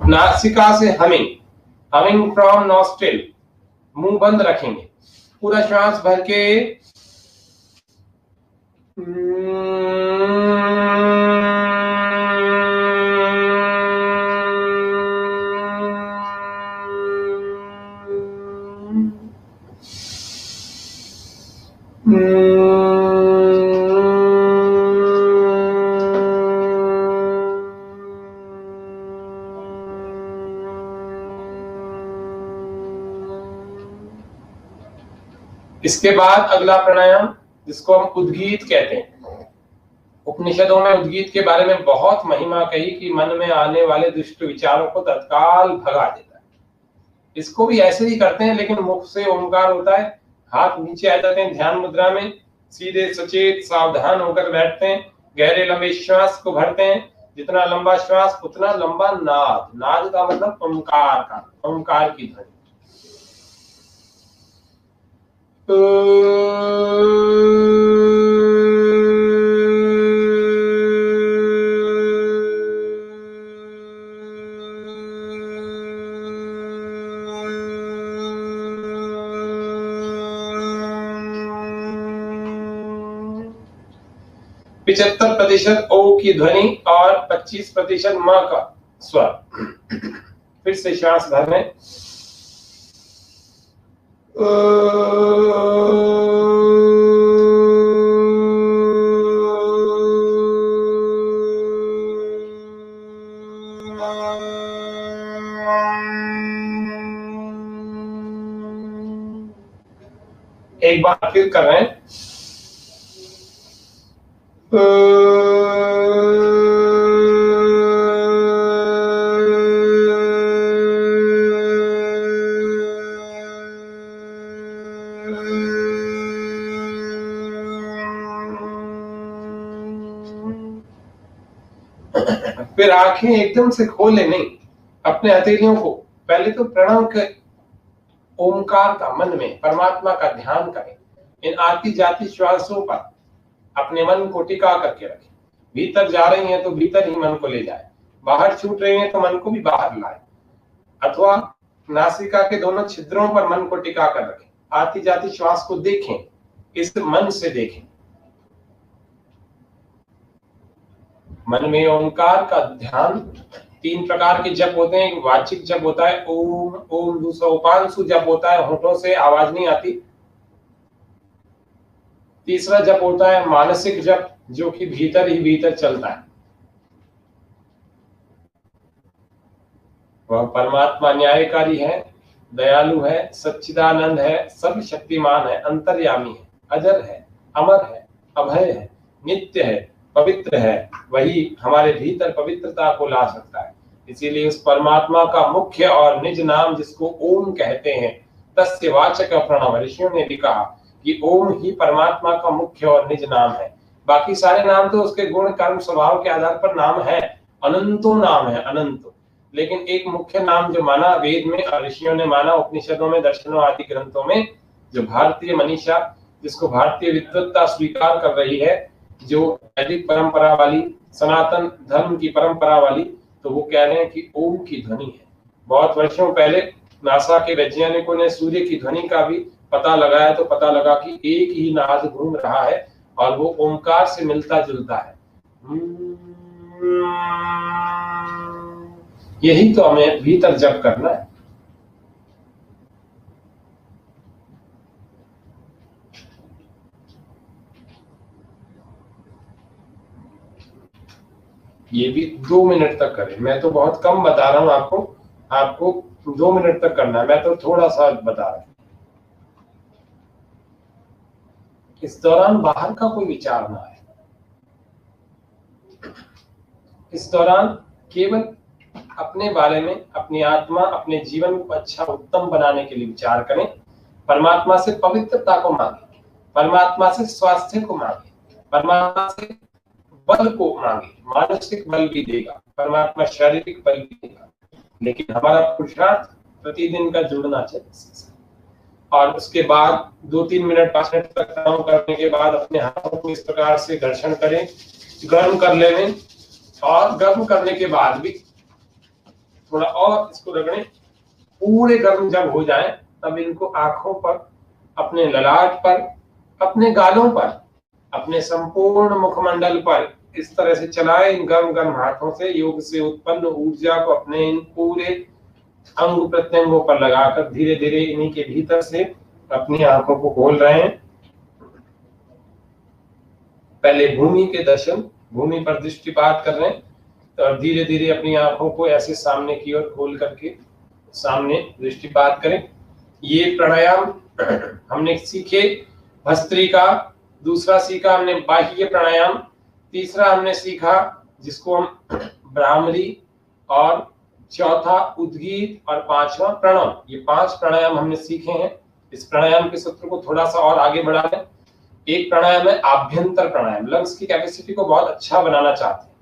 नासिका से हमिंग फ्रॉम नॉस्ट्रिल, मुंह बंद रखेंगे। पूरा श्वास भर के इसके बाद अगला प्राणायाम जिसको हम उद्गीत कहते हैं। उपनिषदों में उद्गीत के बारे में बहुत महिमा कही कि मन में आने वाले दुष्ट विचारों को तत्काल भगा देता है। इसको भी ऐसे ही करते हैं, लेकिन मुख से ओंकार होता है, हाथ नीचे आ जाते हैं ध्यान मुद्रा में, सीधे सचेत सावधान होकर बैठते हैं, गहरे लंबे श्वास को भरते हैं। जितना लंबा श्वास उतना लंबा नाद। नाद का मतलब ओंकार का, ओंकार की ध्वनि। %75 ओ की ध्वनि और 25% म का स्वर। फिर से श्वास भरने। एक बार फिर कर रहे हैं। फिर आंखें एकदम से खोले नहीं, अपने हथेलियों को पहले तो प्रणव के ओंकार का मन में परमात्मा का ध्यान करें। इन आती जाती श्वासों पर अपने मन को टिका करके रखें। भीतर जा रही हैं तो भीतर ही मन को ले जाए, बाहर छूट रही हैं तो मन को भी बाहर लाए, अथवा नासिका के दोनों छिद्रों पर मन को टिका कर रखें। आती जाती श्वास को देखें, इस मन से देखें। मन में ओंकार का ध्यान। 3 प्रकार के जप होते हैं। एक वाचिक जप होता है ओम ओम, दूसरा उपांशु जप होता है, होठों से आवाज नहीं आती। तीसरा जप होता है मानसिक जप, जो कि भीतर ही भीतर चलता है। वह परमात्मा न्यायकारी है, दयालु है, सच्चिदानंद है, सर्वशक्तिमान है, अंतर्यामी है, अजर है, अमर है, अभय है, नित्य है, पवित्र है। वही हमारे भीतर पवित्रता को ला सकता है। इसीलिए उस परमात्मा का मुख्य और निज नाम जिसको ओम कहते हैं, तस्य वाचक प्रणव, ऋषियों ने भी कहा कि ओम ही परमात्मा का मुख्य और निज नाम है। बाकी सारे नाम तो उसके गुण कर्म स्वभाव के आधार पर नाम है, अनंतो नाम है, अनंत। लेकिन एक मुख्य नाम जो माना वेद में और ऋषियों ने माना, उपनिषदों में, दर्शनों आदि ग्रंथों में, जो भारतीय मनीषा, जिसको भारतीय विद्वत्ता स्वीकार कर रही है, जो वैदिक परंपरा वाली, सनातन धर्म की परंपरा वाली, तो वो कह रहे हैं कि ओम की ध्वनि है। बहुत वर्षों पहले नासा के वैज्ञानिकों ने सूर्य की ध्वनि का भी पता लगाया, तो पता लगा कि एक ही नाद घूम रहा है और वो ओंकार से मिलता जुलता है। यही तो हमें भीतर जप करना है। ये भी 2 मिनट तक करें। मैं तो बहुत कम बता रहा हूं आपको, आपको 2 मिनट तक करना है, मैं तो थोड़ा सा बता रहा हूं। इस दौरान बाहर का कोई विचार ना आए। इस दौरान केवल अपने बारे में, अपनी आत्मा, अपने जीवन को अच्छा उत्तम बनाने के लिए विचार करें। परमात्मा से पवित्रता को मांगे, परमात्मा से स्वास्थ्य को मांगे, परमात्मा से बल को मांगे। मानसिक बल भी देगा परमात्मा, शारीरिक बल भी देगा, लेकिन हमारा पुरुषार्थ प्रतिदिन का जुड़ना चाहिए। और उसके बाद 2-3 मिनट 5 मिनट तक काम करने के बाद अपने हाथों को इस प्रकार से घर्षण करें, गर्म कर लें, और गर्म करने के बाद भी थोड़ा और इसको रगड़ें। पूरे गर्म जब हो जाए तब इनको आंखों पर, अपने ललाट पर, अपने गालों पर, अपने संपूर्ण मुखमंडल पर इस तरह से चलाएं। इन गर्म गर्म हाथों से योग से उत्पन्न ऊर्जा को अपने इन पूरे अंग प्रत्यंगों पर लगाकर धीरे धीरे इन्हीं के भीतर से अपनी आंखों को खोल रहे हैं। पहले भूमि के दर्शन, भूमि पर दृष्टिपात कर रहे हैं, और धीरे धीरे अपनी आंखों को ऐसे सामने की ओर खोल करके सामने दृष्टिपात करें। ये प्राणायाम हमने सीखे भस्त्रिका, दूसरा सीखा हमने बाह्य प्राणायाम, तीसरा हमने सीखा जिसको हम भ्रामरी, और चौथा उद्गीत, और पांचवा प्रणव। ये 5 प्राणायाम हमने सीखे हैं। इस प्राणायाम के सत्र को थोड़ा सा और आगे बढ़ा लें। एक प्राणायाम है आभ्यंतर प्राणायाम, लंग्स की कैपेसिटी को बहुत अच्छा बनाना चाहते हैं।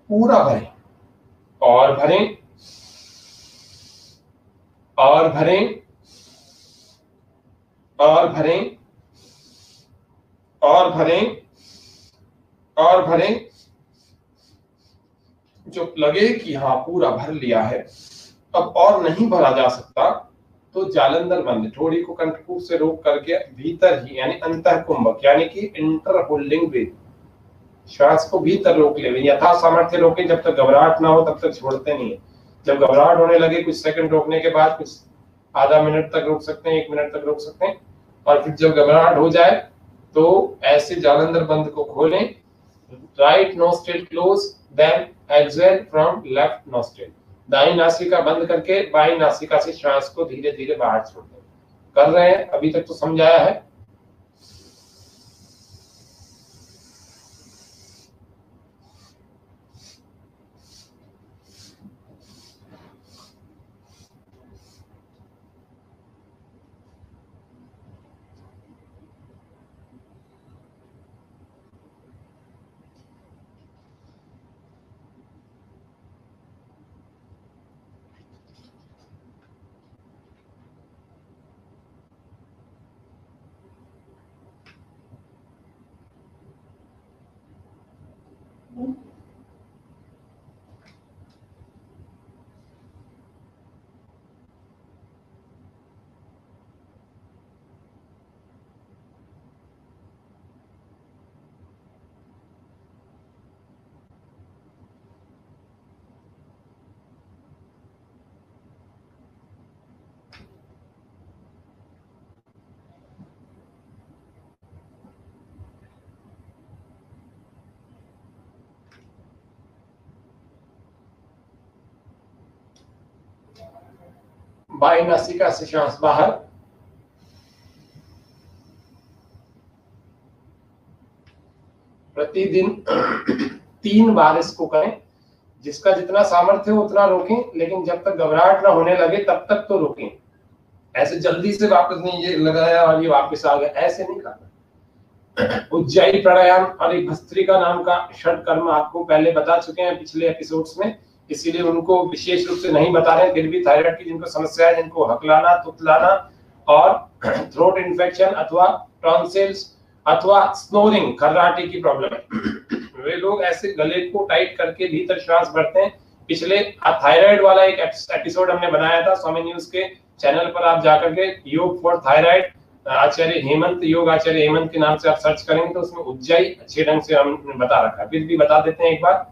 पूरा भरें और भरें और भरें और भरें और भरें और भरें। जो लगे कि हाँ पूरा भर लिया है, अब और नहीं भरा जा सकता, तो जालंधर बंद, थोड़ी को कंठकूट से रोक करके भीतर ही, यानी अंतः कुंभक, यानी कि इंटर होल्डिंग ब्रीथ, श्वास को भीतर रोक ले, यथा सामर्थ्य रोके। जब तक घबराहट ना हो तब तक छोड़ते नहीं है। जब घबराहट होने लगे कुछ सेकंड रोकने के बाद, कुछ आधा मिनट तक रोक सकते हैं, 1 मिनट तक रोक सकते हैं, और फिर जब घबराहट हो जाए तो ऐसे जालंधर बंद को खोलें। Right nostril close, then exhale from left nostril. दाई नासिका बंद करके बाई नासिका से श्वास को धीरे धीरे बाहर छोड़ दें। कर रहे हैं, अभी तक तो समझाया है। बाई नासिका से श्वास बाहर, प्रतिदिन 3 बार इसको करें। जिसका जितना सामर्थ्य हो उतना रोकें, लेकिन जब तक घबराहट ना होने लगे तब तक तो रोकें। ऐसे जल्दी से वापस नहीं, ये लगाया और ये वापस आ गया, ऐसे नहीं करना। उज्जयी प्राणायाम और एक भस्त्रिका नाम का षट कर्म आपको पहले बता चुके हैं पिछले एपिसोड्स में, इसीलिए उनको विशेष रूप से नहीं बता रहे हैं। फिर भी थायराइड की जिनको समस्या है, जिनको हकलाना, तुतलाना और थ्रोट इन्फेक्शन अथवा टॉन्सिल्स अथवा स्नोरिंग, खर्राटे की प्रॉब्लम है, वे लोग ऐसे गले को टाइट करके भीतर श्वास भरते हैं। पिछले थायराइड वाला एक एपिसोड हमने बनाया था स्वामी न्यूज के चैनल पर, आप जाकर के योग फॉर थायराइड, आचार्य हेमंत, योग आचार्य हेमंत के नाम से आप सर्च करेंगे तो उसमें उज्जयी अच्छे ढंग से हमने बता रखा है। फिर भी बता देते हैं एक बार।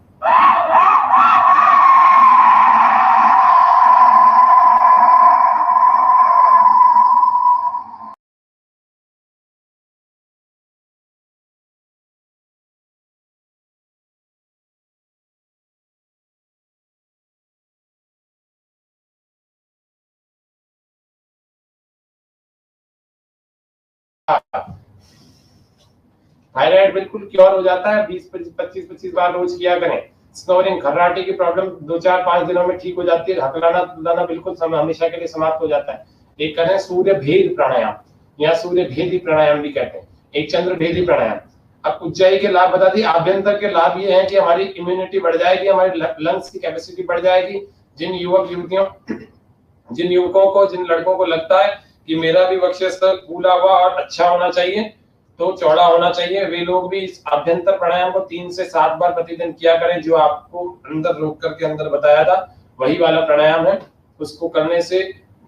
थायराइड बिल्कुल क्योर हो जाता है, 20-25 बार रोज किया करें। स्नोरिंग, खर्राटे की प्रॉब्लम 2-4-5 दिनों में ठीक हो जाती है। हकलाना तुलाना बिल्कुल हमेशा के लिए समाप्त हो जाता है। एक करें सूर्य भेद प्राणायाम या सूर्य भेदी प्राणायाम भी कहते हैं, एक चंद्र भेदी प्राणायाम। अब उज्जाई के लाभ बता दिए। आभ्यंतर के लाभ ये हैं कि हमारी इम्यूनिटी बढ़ जाएगी, हमारी लंग्स की कैपेसिटी बढ़ जाएगी। जिन युवकों को, जिन लड़कों को लगता है कि मेरा भी वक्षस्थल फूला हुआ और अच्छा होना चाहिए, तो चौड़ा होना चाहिए, वे लोग भी इस आभ्यंतर प्राणायाम को 3 से 7 बार प्रतिदिन किया करें। जो आपको अंदर रोक करके अंदर बताया था वही वाला प्राणायाम है। उसको करने से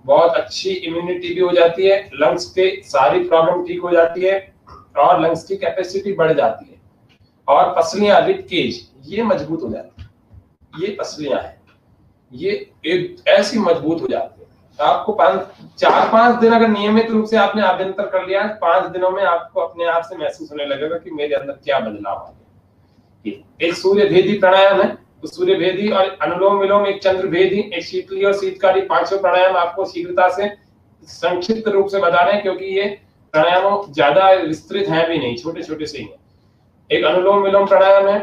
बहुत अच्छी इम्यूनिटी भी हो जाती है, लंग्स के सारी प्रॉब्लम ठीक हो जाती है और लंग्स की कैपेसिटी बढ़ जाती है। और पसलियां, रिब केज, ये मजबूत हो जाती है। ये पसलियां हैं, ये एक ऐसी मजबूत हो जाती है। आपको 4-5 दिन अगर नियमित रूप से आपने आभ्यंतर कर लिया, 5 दिनों में आपको अपने आप से महसूस होने लगेगा कि मेरे अंदर क्या बदलाव आ गया। एक सूर्य भेदी प्राणायाम है, तो सूर्य भेदी और अनुलोम विलोम, एक चंद्र भेदी, एक शीतली और शीतकारी, 5 प्राणायाम आपको शीघ्रता से संक्षिप्त रूप से बता रहे हैं, क्योंकि ये प्राणायाम ज्यादा विस्तृत है भी नहीं, छोटे छोटे से ही है। एक अनुलोम विलोम प्राणायाम है,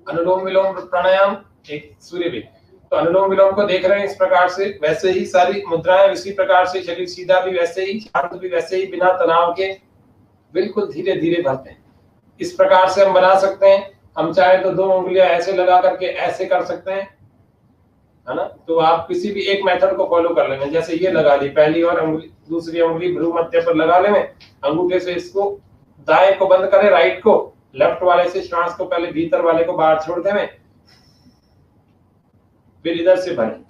अनुलोम विलोम प्राणायाम, एक सूर्य भेदी। तो अनुलोम विलोम को देख रहे हैं इस प्रकार से, वैसे ही सारी मुद्राएं इसी प्रकार से, शरीर सीधा भी वैसे ही, शांत भी वैसे ही, बिना तनाव के बिल्कुल धीरे धीरे भरते हैं। इस प्रकार से हम बना सकते हैं। हम चाहे तो 2 उंगलियां ऐसे लगा करके ऐसे कर सकते हैं, है ना। तो आप किसी भी एक मेथड को फॉलो कर लेंगे। जैसे ये लगा ली पहली और उंगली, दूसरी उंगली भ्रू मध्य पर लगा लेंगे, अंगूठे से इसको दाएं को बंद करें, राइट को, लेफ्ट वाले से श्वास को पहले भीतर वाले को बाहर छोड़ दें, फिर इधर से भरें।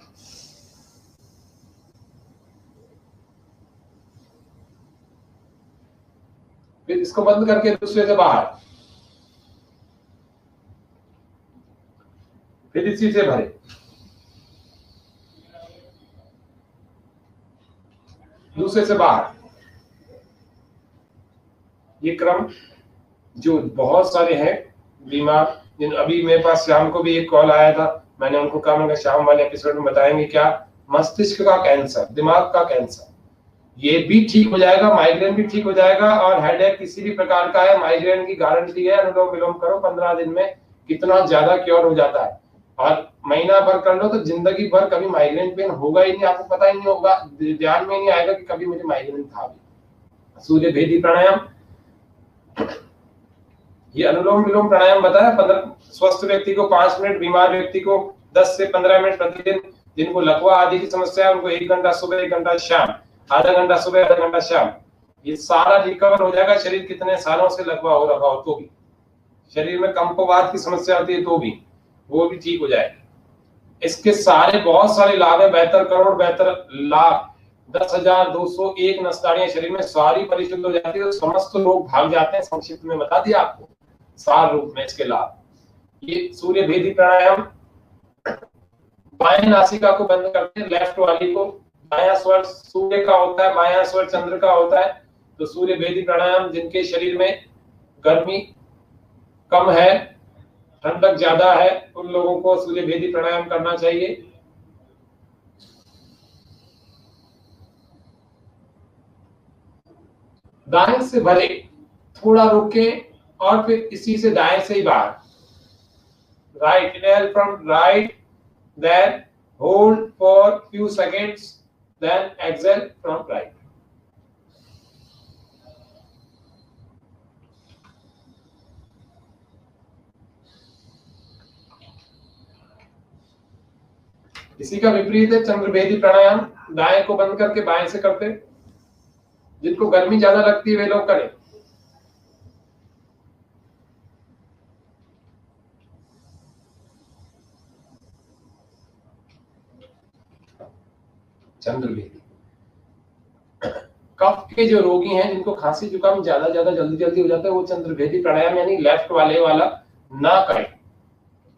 फिर इसको बंद करके दूसरे से बाहर, फिर इसी से भरें, दूसरे से बाहर। ये क्रम जो बहुत सारे हैं बीमार, जिन अभी मेरे पास शाम को भी एक कॉल आया था, मैंने उनको कहा, मैं शाम वाले एपिसोड में बताएंगे क्या, मस्तिष्क का कैंसर, दिमाग का कैंसर, ये भी ठीक हो जाएगा, माइग्रेन भी ठीक हो जाएगा। और हेडेक किसी भी प्रकार का है, माइग्रेन की गारंटी है। अनुलोम विलोम करो 15 दिन में कितना ज्यादा क्योर हो जाता है। और महीना भर कर लो तो जिंदगी भर कभी माइग्रेन पेन होगा ही नहीं, आपको पता ही नहीं होगा, ध्यान में नहीं आएगा कि कभी मुझे माइग्रेन था भी। सूर्य भेदी प्राणायाम, ये अनुलोम विलोम प्राणायाम बताया। 15 स्वस्थ व्यक्ति को 5 मिनट, बीमार व्यक्ति को 10 से 15 मिनट प्रतिदिन। जिनको लकवा आदि की समस्या है उनको 1 घंटा सुबह, 1 घंटा शाम, आधा घंटा सुबह, आधा घंटा शाम। ये सारा रिकवर हो जाएगा। शरीर कितने सालों से लकवा हो रखा हो तो भी, शरीर में कंपवात की समस्या होती है तो भी, वो भी ठीक हो जाएगी। इसके सारे बहुत सारे लाभ है, 72 करोड़ 72 लाख, 10,201 नसदारियां शरीर में सारी परिशुद्ध हो जाती है, तो समस्त रोग भाग जाते हैं। संक्षिप्त में बता दिया आपको सार रूप में इसके लाभ। ये सूर्य भेदी प्राणायाम, बाएं नासिका को बंद करते हैं, लेफ्ट वाली को। बायां स्वर सूर्य का होता है, बायां स्वर चंद्र का होता है। तो सूर्य भेदी प्राणायाम, जिनके शरीर में गर्मी कम है, ठंडक ज्यादा है, उन लोगों को सूर्य भेदी प्राणायाम करना चाहिए। दाएं से भरे, थोड़ा रुके और फिर इसी से दाएं से ही बाहर। Right, inhale from right, then hold for few seconds, then exhale from right. इसी का विपरीत है चंद्र भेदी प्राणायाम, दाएं को बंद करके बाएं से करते। जिनको गर्मी ज्यादा लगती है वे लोग करें। चंद्र भेदी, कफ के जो रोगी हैं, जिनको खांसी जुकाम ज्यादा जल्दी हो जाता है, वो चंद्र भेदी प्राणायाम यानी लेफ्ट वाले वाला ना करें,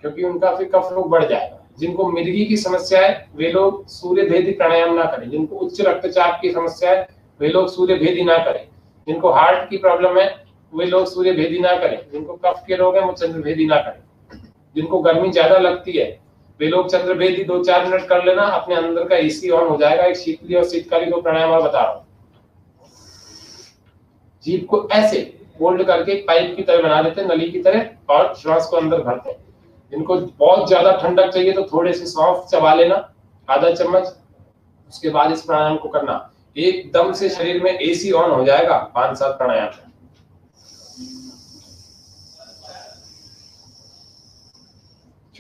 क्योंकि उनका फिर कफ रोग बढ़ जाएगा। जिनको मिर्गी की समस्या है वे लोग सूर्य भेदी प्राणायाम ना करें। जिनको उच्च रक्तचाप की समस्या है वे लोग सूर्य भेदी ना करें। जिनको हार्ट की प्रॉब्लम है वे लोग सूर्य भेदी ना करें। जिनको कफ के रोग है वो चंद्र भेदी ना करें। जिनको गर्मी ज्यादा लगती है वे लोग चंद्र भेदी 2-4 मिनट कर लेना, अपने अंदर का एसी ऑन हो जाएगा। एक शीतली और शीतकारी को प्राणायाम बता रहा हूँ। जीभ को ऐसे फोल्ड करके पाइप की तरह बना देते हैं, नली की तरह, और श्वास को अंदर भरते हैं। जिनको बहुत ज्यादा ठंडक चाहिए तो थोड़े से सौंफ चबा लेना, आधा चम्मच। उसके बाद इस प्राणायाम को करना, एकदम से शरीर में एसी ऑन हो जाएगा 5-7 प्राणायाम।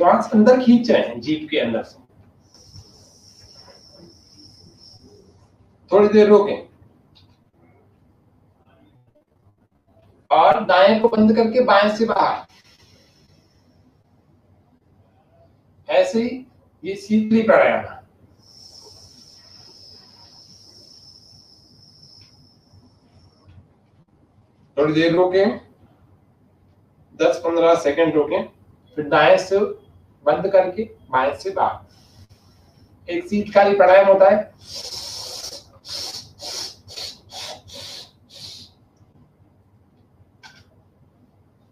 श्वास अंदर खींच रहे हैं जीभ के अंदर से। थोड़ी देर रोकें और दाएं को बंद करके बाएं से बाहर। ऐसे ही ये शीतली प्राणायाम है। थोड़ी देर रोकें, 10-15 सेकंड रोकें, फिर दाएं से बंद करके बाएं से बाहर। एक शीतकाली प्राणायाम होता है।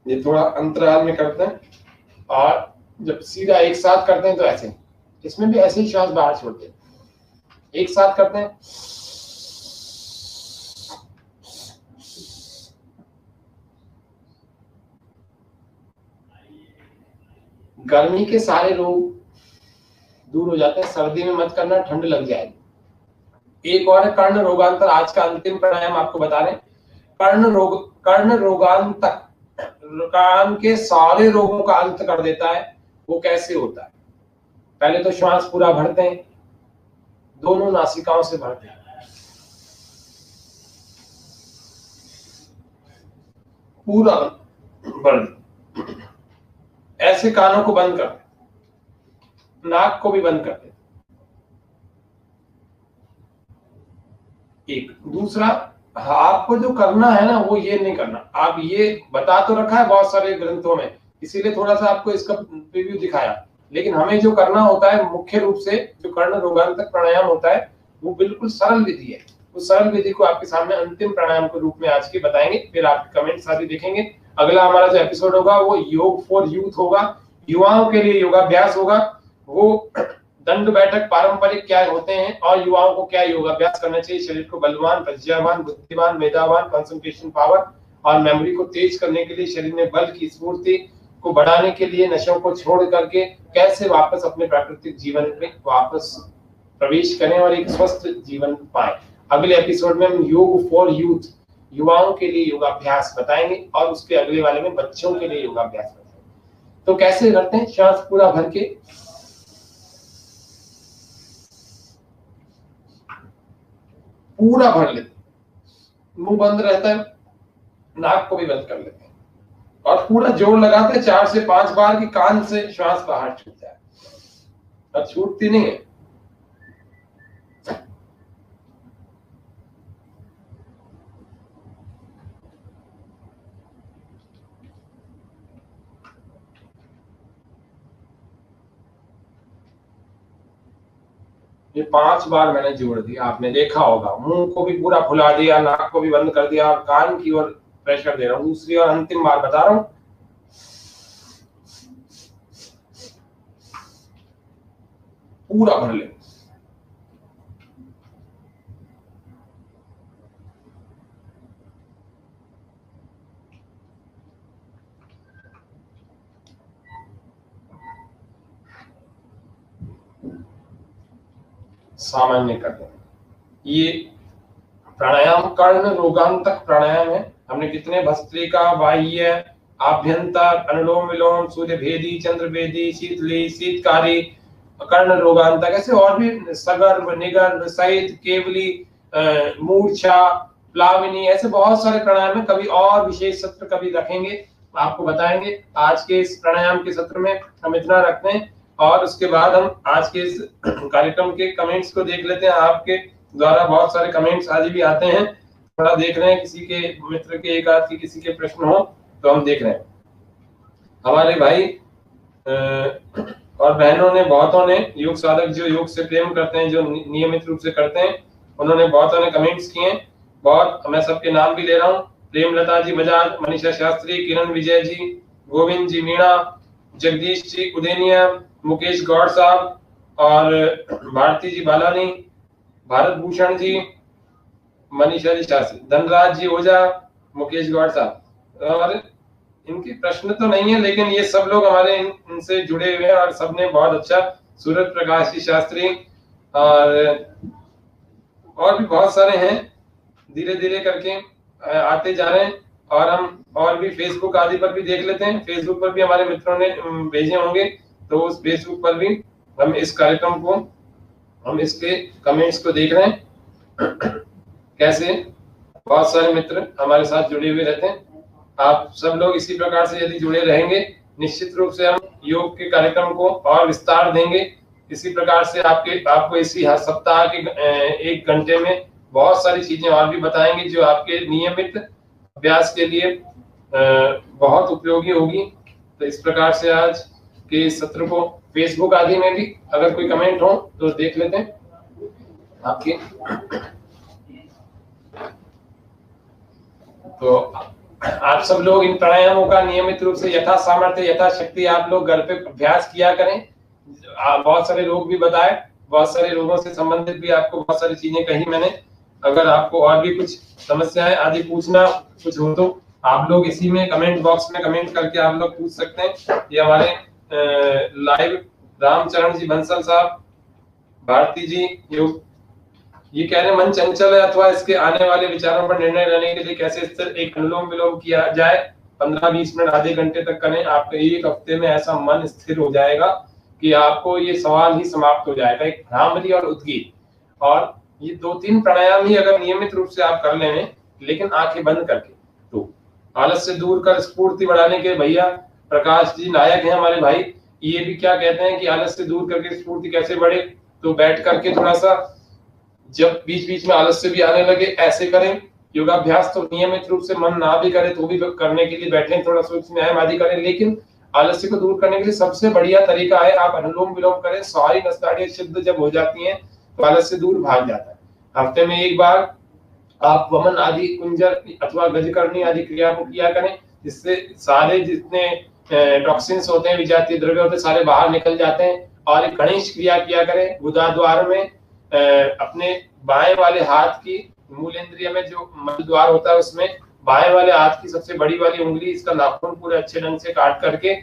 ये थोड़ा अंतराल में करते हैं, और जब सीधा एक साथ करते हैं तो ऐसे, इसमें भी ऐसे ही श्वास बाहर छोड़ते हैं। एक साथ करते हैं, गर्मी के सारे रोग दूर हो जाते हैं। सर्दी में मत करना, ठंड लग जाएगी। एक और है कर्ण रोगांतर, आज का अंतिम प्राणायाम आपको बता रहे हैं। कर्ण रोगांतक कान के सारे रोगों का अंत कर देता है। वो कैसे होता है? पहले तो श्वास पूरा भरते हैं, दोनों नासिकाओं से भरते हैं, पूरा भर, ऐसे कानों को बंद करते, नाक को भी बंद करते। एक दूसरा, आपको जो करना है ना वो ये नहीं करना। आप ये बता तो रखा है बहुत सारे ग्रंथों में, इसीलिए थोड़ा सा आपको इसका प्रीव्यू दिखाया, लेकिन हमें जो करना होता है मुख्य रूप से जो कर्ण रोगांतक प्राणायाम होता है वो बिल्कुल सरल विधि है। उस सरल विधि को आपके सामने अंतिम प्राणायाम के रूप में आज के बताएंगे, फिर आपके कमेंट्स आदि देखेंगे। अगला हमारा जो एपिसोड होगा वो योग फॉर यूथ होगा, युवाओं के लिए योगाभ्यास होगा। वो दंड बैठक पारंपरिक क्या होते हैं और युवाओं को क्या योगाभ्यास करना चाहिए, शरीर को बलवान, प्रज्ञावान, बुद्धिमान, मेधावान, कंसंट्रेशन पावर और मेमोरी को तेज करने के लिए, शरीर में बल की स्फूर्ति को बढ़ाने के लिए, नशों को छोड़ करके कैसे वापस अपने प्राकृतिक जीवन में वापस प्रवेश करें और एक स्वस्थ जीवन पाएं। अगले एपिसोड में हम योग फॉर यूथ, युवाओं के लिए योगाभ्यास बताएंगे, और उसके अगले वाले में बच्चों के लिए योगाभ्यास बताएंगे। तो कैसे करते हैं? श्वास पूरा भर के पूरा भर लेते, मुंह बंद रहता है, नाक को भी बंद कर लेते हैं, और पूरा जोर लगाते हैं 4 से 5 बार कि कान से श्वास बाहर छूट जाए, और छूटती नहीं है। ये 5 बार मैंने जोड़ दिया, आपने देखा होगा। मुंह को भी पूरा फुला दिया, नाक को भी बंद कर दिया, और कान की ओर प्रेशर दे रहा हूं। दूसरी और अंतिम बार बता रहा हूं, पूरा भर ले। सामान्य कर दें। ये प्राणायाम कर्ण रोगांतक प्राणायाम है। हमने कितने भस्त्रिका, बाह्य, आभ्यंतर, अनुलोम विलोम, सूर्य भेदी, चंद्र भेदी, शीतली, शीतकारी, कर्ण रोगांतक, ऐसे और भी सगर्भ, निगर्भ, सहित, केवली, मूर्छा, प्लाविनी, ऐसे बहुत सारे प्राणायाम है। कभी और विशेष सत्र कभी रखेंगे, आपको बताएंगे। आज के इस प्राणायाम के सत्र में हम इतना रखते हैं, और उसके बाद हम आज के इस कार्यक्रम के कमेंट्स को देख लेते हैं। आपके द्वारा बहुत सारे कमेंट्स आज भी आते हैं, थोड़ा देख रहे हैं, किसी के मित्र के एक आध की किसी के प्रश्न हो तो हम देख रहे हैं। हमारे भाई और बहनों ने, बहुतों ने, योग साधक जो योग से प्रेम करते हैं, जो नियमित रूप से करते हैं, उन्होंने बहुतों ने कमेंट्स किए हैं। बहुत, मैं सबके नाम भी ले रहा हूँ। प्रेमलता जी बजाज, मनीषा शास्त्री, किरण विजय जी, गोविंद जी मीणा, जगदीश जी उदेनिया, मुकेश गौड़ साहब, और भारती जी बालानी, भारत भूषण जी, मनीषा जी शास्त्री, धनराज जी ओझा, मुकेश गौड़ साहब, और इनकी प्रश्न तो नहीं है, लेकिन ये सब लोग हमारे इनसे जुड़े हुए हैं और सबने बहुत अच्छा, सूरज प्रकाश जी शास्त्री और भी बहुत सारे हैं, धीरे धीरे करके आते जा रहे हैं। और हम और भी फेसबुक आदि पर भी देख लेते हैं, फेसबुक पर भी हमारे मित्रों ने भेजे होंगे, तो उस फेसबुक पर भी हम इस कार्यक्रम को, हम इसके कमेंट्स को देख रहे हैं कैसे बहुत सारे मित्र हमारे साथ जुड़े हुए रहते हैं। आप सब लोग इसी प्रकार से यदि जुड़े रहेंगे, निश्चित रूप से हम योग के कार्यक्रम को और विस्तार देंगे। इसी प्रकार से आपको इसी सप्ताह के 1 घंटे में बहुत सारी चीजें और भी बताएंगे जो आपके नियमित अभ्यास के लिए बहुत उपयोगी होगी। तो इस प्रकार से आज के सत्र को फेसबुक आदि में भी अगर कोई कमेंट हो तो देख लेते हैं आपके। तो आप सब लोग इन प्राणायामों का नियमित रूप से यथा सामर्थ्य यथाशक्ति आप लोग घर पे अभ्यास किया करें। बहुत सारे रोग भी बताए, बहुत सारे रोगों से संबंधित भी आपको बहुत सारी चीजें कही मैंने। अगर आपको और भी कुछ समस्याएं आदि पूछना कुछ हो तो आप लोग इसी में कमेंट बॉक्स में कमेंट करके आप लोग पूछ सकते हैं। ये हमारे लाइव रामचरण जी बंसल साहब, भारती जी योग, ये कह रहे हैं मन चंचल है अथवा इसके आने वाले विचारों पर निर्णय लेने के लिए कैसे स्थिर एक अनुलोम विलोम किया जाए, 15-20 मिनट आधे घंटे तक करें, आपके 1 हफ्ते में ऐसा मन स्थिर हो जाएगा कि आपको ये सवाल ही समाप्त हो जाएगा। एक भ्रामरी और उद्गीत, और ये 2-3 प्राणायाम ही अगर नियमित रूप से आप कर लें, लेकिन आंखें बंद करके, तो आलस से दूर कर स्फूर्ति बढ़ाने के भैया प्रकाश जी नायक हैं हमारे भाई। ये भी क्या कहते हैं कि आलस से दूर करके स्फूर्ति कैसे बढ़े, तो बैठ करके थोड़ा सा, जब बीच बीच में आलस्य भी आने लगे ऐसे करें योगाभ्यास। तो नियमित रूप से मन ना भी करे तो भी करने के लिए बैठे, थोड़ा सूक्ष्म व्यायाम आदि करें, लेकिन आलस्य को दूर करने के लिए सबसे बढ़िया तरीका है आप अनुलोम विलोम करें। सारी नसनाड़ियां शुद्ध जब हो जाती हैं तो आलस्य दूर भाग जाता है। हफ्ते में 1 बार आप वमन आदि, कुंजर अथवा गजकर्णी आदि क्रिया को किया करें, जिससे सारे जितने टॉक्सिन्स होते हैं, विजातीय द्रव्य होते हैं, सारे बाहर निकल जाते हैं। और एक गणेश क्रिया किया करें गुदा द्वार में, अपने बाएं वाले हाथ की मूलेंद्रिय में जो मल द्वार होता है उसमें बाएं वाले हाथ की सबसे बड़ी वाली उंगली, इसका नाखून पूरे अच्छे ढंग से काट करके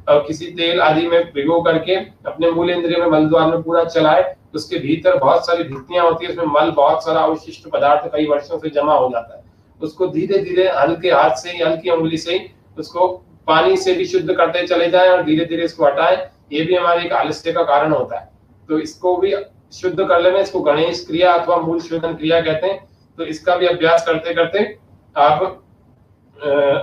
किसी तेल आदि में भिगो करके अपने मूलेंद्रिय में मल द्वार में पूरा चलाए। उसके भीतर बहुत सारी भित्तियां होती है, उसमें मल बहुत सारा अवशिष्ट पदार्थ कई वर्षों से जमा हो जाता है। उसको धीरे धीरे हल्के हाथ से, हल्की उंगली से उसको पानी से भी शुद्ध करते चले जाएं और धीरे धीरे इसको हटाएं। ये भी हमारे एक आलस्य का कारण होता है, तो इसको भी शुद्ध कर लेना। इसको गणेश क्रिया अथवा मूल शोधन क्रिया कहते हैं। तो इसका भी अभ्यास करते करते आप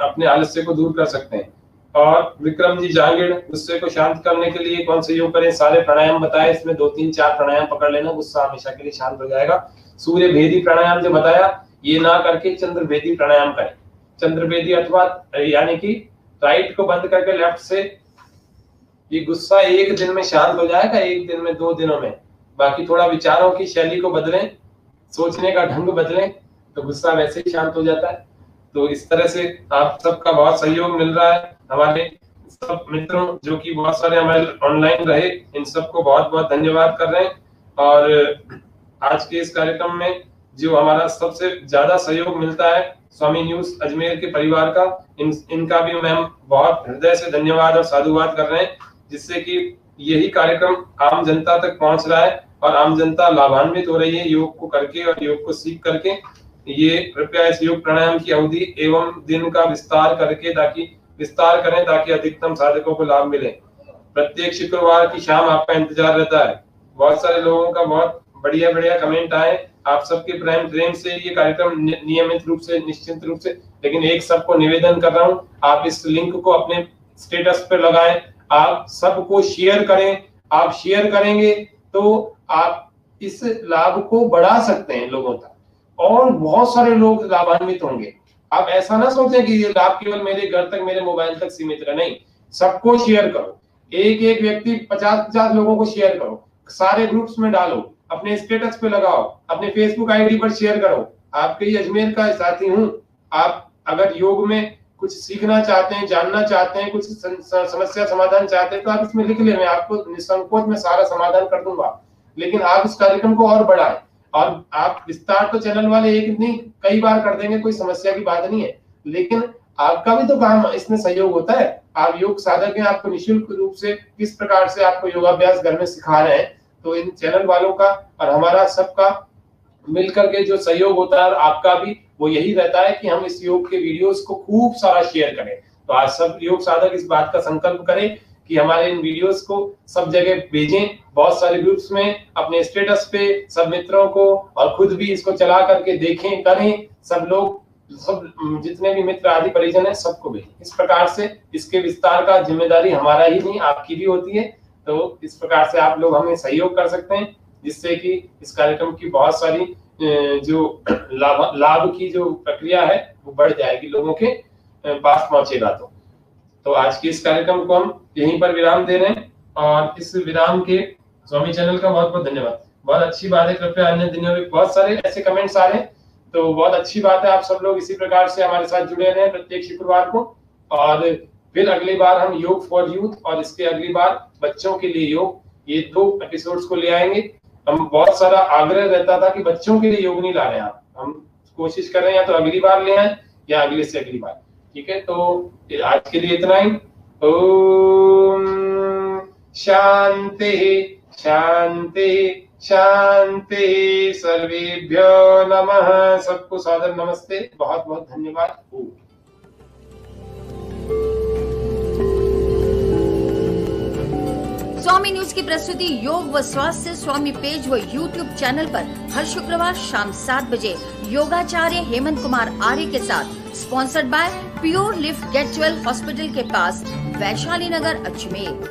अपने आलस्य को दूर कर सकते हैं। और विक्रम जी जांगिड़, गुस्से को शांत करने के लिए कौन से योग करें, सारे प्राणायाम बताए, इसमें 2-3-4 प्राणायाम पकड़ लेना, गुस्सा हमेशा के लिए शांत हो जाएगा। सूर्य भेदी प्राणायाम जो बताया, ये ना करके चंद्र भेदी प्राणायाम करें। चंद्र भेदी अथवा यानी कि राइट को बंद करके लेफ्ट से, ये गुस्सा 1 दिन में शांत हो जाएगा, 1 दिन में, 2 दिनों में। बाकी थोड़ा विचारों की शैली को बदलें, सोचने का ढंग बदलें, तो गुस्सा वैसे ही शांत हो जाता है। तो इस तरह से आप सबका बहुत सहयोग मिल रहा है। हमारे सब मित्रों जो कि बहुत सारे हमारे ऑनलाइन रहे, इन सबको बहुत बहुत धन्यवाद कर रहे हैं। और आज के इस कार्यक्रम में जो हमारा सबसे ज्यादा सहयोग मिलता है स्वामी न्यूज अजमेर के परिवार का, इनका भी हम बहुत हृदय से धन्यवाद और साधुवाद कर रहे हैं, जिससे कि यही कार्यक्रम आम जनता तक पहुंच रहा है और आम जनता लाभान्वित हो रही है योग को करके और योग को सीख करके। ये कृपया इस योग प्राणायाम की अवधि एवं दिन का विस्तार करें ताकि अधिकतम साधकों को लाभ मिले। प्रत्येक शुक्रवार की शाम आपका इंतजार रहता है। बहुत सारे लोगों का बहुत बढ़िया बढ़िया कमेंट आए, आप सबके प्रेम से ये कार्यक्रम नियमित रूप से, निश्चित रूप से, लेकिन एक सबको निवेदन कर रहा हूँ, आप इस लिंक को अपने स्टेटस पे लगाएं, आप सबको शेयर करें। आप शेयर करेंगे तो आप इस लाभ को बढ़ा सकते हैं लोगों तक, और बहुत सारे लोग लाभान्वित होंगे। आप ऐसा ना सोचें कि ये लाभ केवल मेरे घर तक, मेरे मोबाइल तक सीमित रहे, नहीं, सबको शेयर करो। एक व्यक्ति 50-50 लोगों को शेयर करो, सारे ग्रुप्स में डालो, अपने स्टेटस पे लगाओ, अपने फेसबुक आईडी पर शेयर करो। आपके ही अजमेर का साथी हूँ, आप अगर योग में कुछ सीखना चाहते हैं, जानना चाहते हैं, कुछ समस्या समाधान चाहते हैं, तो आप इसमें लिख ले, मैं आपको निसंकोच में सारा समाधान कर दूंगा। लेकिन आप इस कार्यक्रम को और बढ़ाएं, और आप विस्तार तो चैनल वाले एक नहीं कई बार कर देंगे, कोई समस्या की बात नहीं है। लेकिन आपका भी तो काम इसमें सहयोग होता है। आप योग साधक हैं, आपको निःशुल्क रूप से किस प्रकार से आपको योगाभ्यास घर में सिखा रहे हैं। तो इन चैनल वालों का और हमारा सबका मिलकर के जो सहयोग होता है और आपका भी, वो यही रहता है कि हम इस योग के वीडियोस को खूब सारा शेयर करें। तो आज सब योग साधक इस बात का संकल्प करें कि हमारे इन वीडियोस को सब जगह भेजें, बहुत सारे ग्रुप्स में, अपने स्टेटस पे सब मित्रों को, और खुद भी इसको चला करके देखें, करें। सब लोग, सब जितने भी मित्र आदि परिजन है, सबको भेजें। इस प्रकार से इसके विस्तार का जिम्मेदारी हमारा ही नहीं, आपकी भी होती है। तो इस प्रकार से आप लोग हमें सहयोग कर सकते हैं, जिससे कि इस कार्यक्रम की बहुत सारी जो लाभ की जो प्रक्रिया है वो बढ़ जाएगी, लोगों के पास पहुंचेगा। तो आज के इस कार्यक्रम को हम यहीं पर विराम दे रहे हैं, और इस विराम के स्वामी चैनल का बहुत बहुत धन्यवाद। बहुत अच्छी बात है, कृपया अन्य दिनों में बहुत सारे ऐसे कमेंट्स आ रहे हैं, तो बहुत अच्छी बात है। आप सब लोग इसी प्रकार से हमारे साथ जुड़े रहे प्रत्येक शुक्रवार को, और फिर अगली बार हम योग फॉर यूथ और इसके अगली बार बच्चों के लिए योग, ये 2 एपिसोड्स को ले आएंगे। हम बहुत सारा आग्रह रहता था कि बच्चों के लिए योग नहीं ला रहे हैं आप, हम कोशिश कर रहे हैं या तो अगली बार ले आए या अगले से अगली बार। ठीक है, तो आज के लिए इतना ही। ओम शांति शांति शांति, सर्वेभ्यो नमः। सबको सादर नमस्ते, बहुत बहुत धन्यवाद। स्वामी न्यूज की प्रस्तुति योग व स्वास्थ्य स्वामी पेज व यूट्यूब चैनल पर हर शुक्रवार शाम 7 बजे योगाचार्य हेमंत कुमार आर्य के साथ, sponsored by pure lift get well hospital के पास, वैशाली नगर, अजमेर।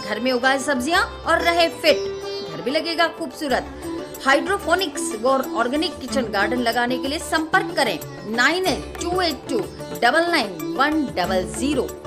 घर में उगाए सब्जियां और रहे फिट, घर भी लगेगा खूबसूरत। हाइड्रोफोनिक्स और ऑर्गेनिक किचन गार्डन लगाने के लिए संपर्क करें 9828299100।